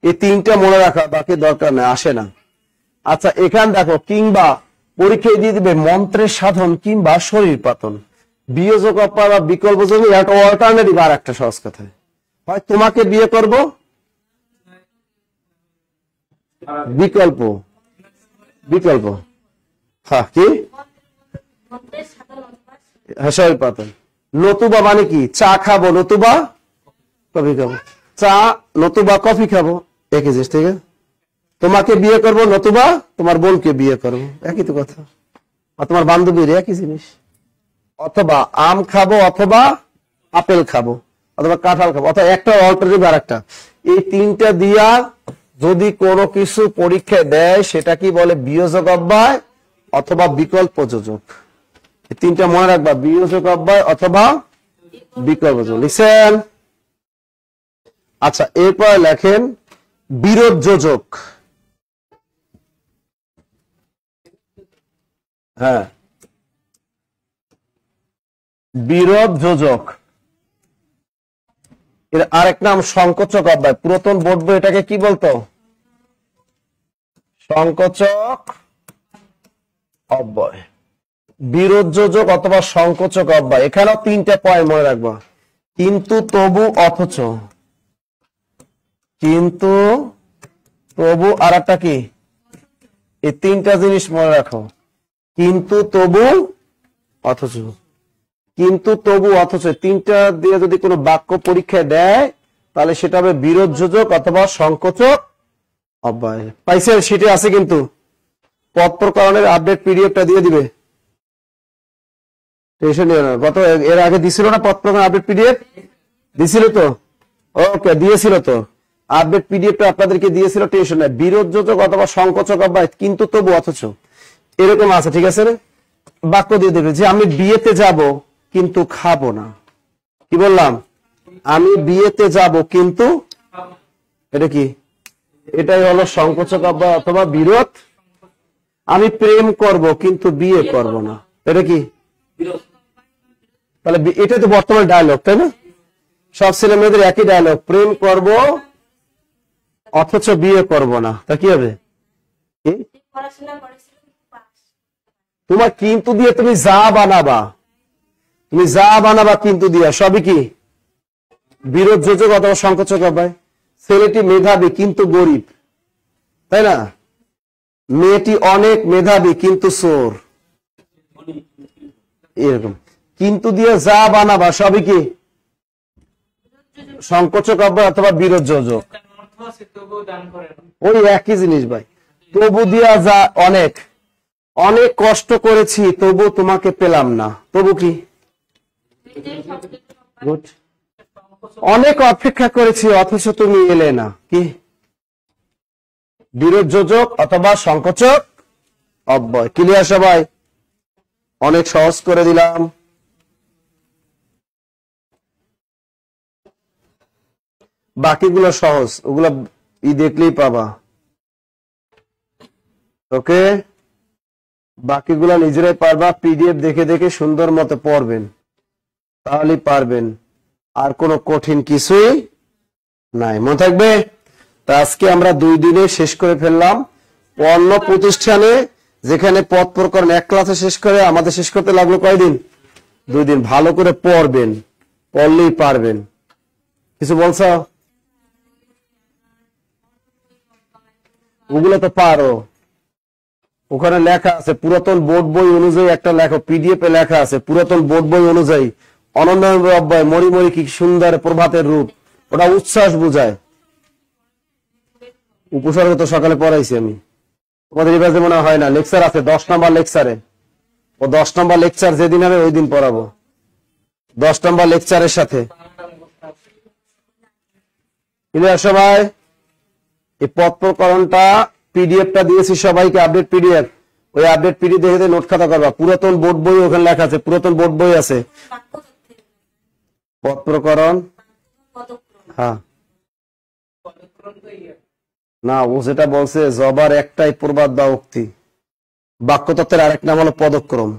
এই 3টা মনে রাখা, বাকি দরকার নেই, আসে না। আচ্ছা, এখানে দেখো কিংবা পরীক্ষায় দিয়ে দিবে মন্ত্রের সাধন কিংবা শরীর পাতন। বিয়োজক অব্যয় বা বিকল্প যোজক একটা অল্টারনেটিভ। আর একটা সহজ কথায়, হয় তোমাকে বিয়ে করব, বিকল্প, বিকল্প, হ্যাঁ কি? হ্যাঁ, শরীর পাতন। নতুবা মানে কি? চা খাবো, নতুবা কফি খাবো। চা নতুবা কফি খাবো, একই জিনিস। ঠিক আছে? তোমাকে বিয়ে করব, নতুবা তোমার বোনকে বিয়ে করবো, একই তো কথা। আর তোমার বান্ধবীর, একই জিনিস। অথবা আম খাবো, অথবা আপেল খাবো, অথবা কাঁঠাল খাবো, অথবা একটা অল্টারনেটিভ আর একটা। এই 3টা দিয়া যদি কোনো কিছু পরীক্ষায় দেয় সেটা কি বলে? বিয়োজক অব্যয় অথবা বিকল্প যোজক। এই তিনটা মনে রাখবা, বিয়োজক অব্যয় অথবা বিকল্প যোজক। লিখছেন? আচ্ছা, এরপর লেখেন বিরোধ যোজক। হ্যাঁ, বিরোধ যোজক, এর আরেক নাম সংকোচক অব্যয়। পুরাতন বোর্ড বই এটাকে কি বলতো? সংকোচক অব্যয়, বিরোধ যোজক অথবা সংকোচক অব্যয়। এখানেও তিনটা পয়েন্ট মনে রাখবা, কিন্তু, তবু, অথচ। কিন্তু, তবু, আর একটা কি? এই তিনটা জিনিস মনে রাখো, কিন্তু, তবু, অথচ। কিন্তু, তবু, অথচ তিনটা দিয়ে যদি কোনো বাক্য পরীক্ষায় দেয় তাহলে সেটা হবে বিরোধ যোজক অথবা সংকোচক অব্যয়। পাইছেন? সেটা আছে কিন্তু পদ প্রকরণের আপডেট পিডিএফটা দিয়ে দিবে, টেনশন নিও না। গত এর আগে দিছিল না পদ প্রকরণ আপডেট পিডিএফ? দিছিল তো? ওকে, দিয়েছিল তো, আপডেট পিডিএফটা আপনাদেরকে দিয়েছিল, টেনশন নাই। বিরোধ যোজক অথবা সংকোচক অব্যয়, কিন্তু, তবু, অথচ, এরকম আছে, ঠিক আছে? বাক্য দিয়ে দেবে যে আমি বিয়েতে যাব কিন্তু খাবো না। কি বললাম? আমি বিয়েতে যাব কিন্তু, এটা কি? এটাই হলো সংকোচক অব্যয় অথবা বিরোধ। আমি প্রেম করব কিন্তু বিয়ে করব না, এটা কি? তাহলে এটা তো বর্তমান ডায়লগ, তাই না? সব ছেলে মেয়েদের একই ডায়লগ, প্রেম করব অথচ বিয়ে করব না। তা কি হবে? পড়াশোনা করেছিল পাস। তোমার কিন্তু দিয়ে তুমি যা বানাবা, তুমি যা বানাবা কিন্তু দিয়া, সবই কি? বিরোধ যোজক অথবা সংকোচক অব্যয়। ছেলেটি মেধাবী কিন্তু গরিব, তাই না? মেয়েটি অনেক মেধাবী কিন্তু চোর, এরকম। কিন্তু দিয়ে যা বানাবা সবই কি? সংকোচক অব্যয় অথবা বিরোধ যোজক। ওই একই জিনিস ভাই। তবু দিয়া যা, অনেক অনেক কষ্ট করেছি তবু তোমাকে পেলাম না, তবু কি? গুড। অনেক অপেক্ষা করেছি অথচ তুমি এলে না, কি? বিরোধ যোজক অথবা সংকোচক অব্যয়। ক্লিয়ার সবাই? অনেক সহজ করে দিলাম। বাকিগুলো সহজ, ওগুলো দেখলেই পাবা। ওকে, বাকিগুলো নিজেরাই পারবা, পিডিএফ দেখে দেখে সুন্দর মতো পড়বেন, তাহলেই পারবেন। আর কোনো কঠিন কিছুই নাই, মনে থাকবে? তা আজকে আমরা 2 দিনে শেষ করে ফেললাম। অন্য প্রতিষ্ঠানে যেখানে পদ প্রকরণ 1 ক্লাসে শেষ করে, আমাদের শেষ করতে লাগলো কয়দিন? 2 দিন। ভালো করে পড়বেন, পড়লেই পারবেন। কিছু বলছো? ওগুলো তো পারো, ওখানে লেখা আছে পুরাতন বোর্ড বই অনুযায়ী, একটা লেখা পিডিএফ এ লেখা আছে পুরাতন বোর্ড বই অনুযায়ী। অনন্য অব্যয়, মরি মরি কি সুন্দর প্রভাতের রূপ, ওটা উচ্ছ্বাস বুঝায়। উপসর্গ তো সকালে পড়াইছি আমি, তোমাদের এবার মনে হয় না। লেকচার আছে 10 নম্বর লেকচারে, ও 10 নম্বর লেকচার যেদিন হবে ওই দিন পড়াবো, 10 নম্বর লেকচারের সাথে। ক্লিয়ার সবাই? এই পদ প্রকরণটা পিডিএফটা দিয়েছি সবাইকে, আপডেট পিডিএফ। ওই আপডেট পিডিএফ দেখে নোট খাতা করবা। পুরাতন বোর্ড বই ওখানে লেখা আছে, পুরাতন বোর্ড বই আছে। পদ প্রকরণ, হ্যাঁ না, ও যেটা বলছে জবার একটাই প্রবাদ বা উক্তি। বাক্যতত্ত্বের আরেক নাম হলো পদক্রম।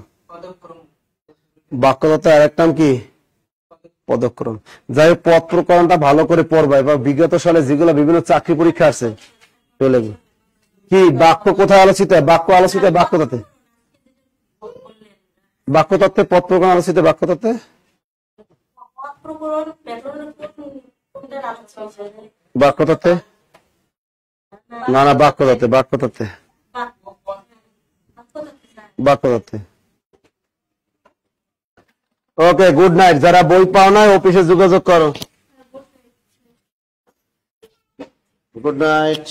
বাক্যতত্ত্বের আরেক নাম কি? পদক্রম। যাই হোক, পদ প্রকরণটা ভালো করে পড়বা। এবার বিগত সালে যেগুলো বিভিন্ন চাকরি পরীক্ষা আছে চলে কি, বাক্য কোথায় আলোচিত হয়? বাক্য আলোচিত হয় বাক্যতত্ত্বে। বাক্যতত্ত্বে পদ প্রকরণ আলোচিত বাক্যতত্ত্বে। বাক্যতত্ত্বে না, না, বাক্যতত্ত্বে, বাক্যতত্ত্বে, বাক্যতত্ত্বে। ওকে, গুড নাইট। যারা বই পাও না অফিসে যোগাযোগ করো। Good night.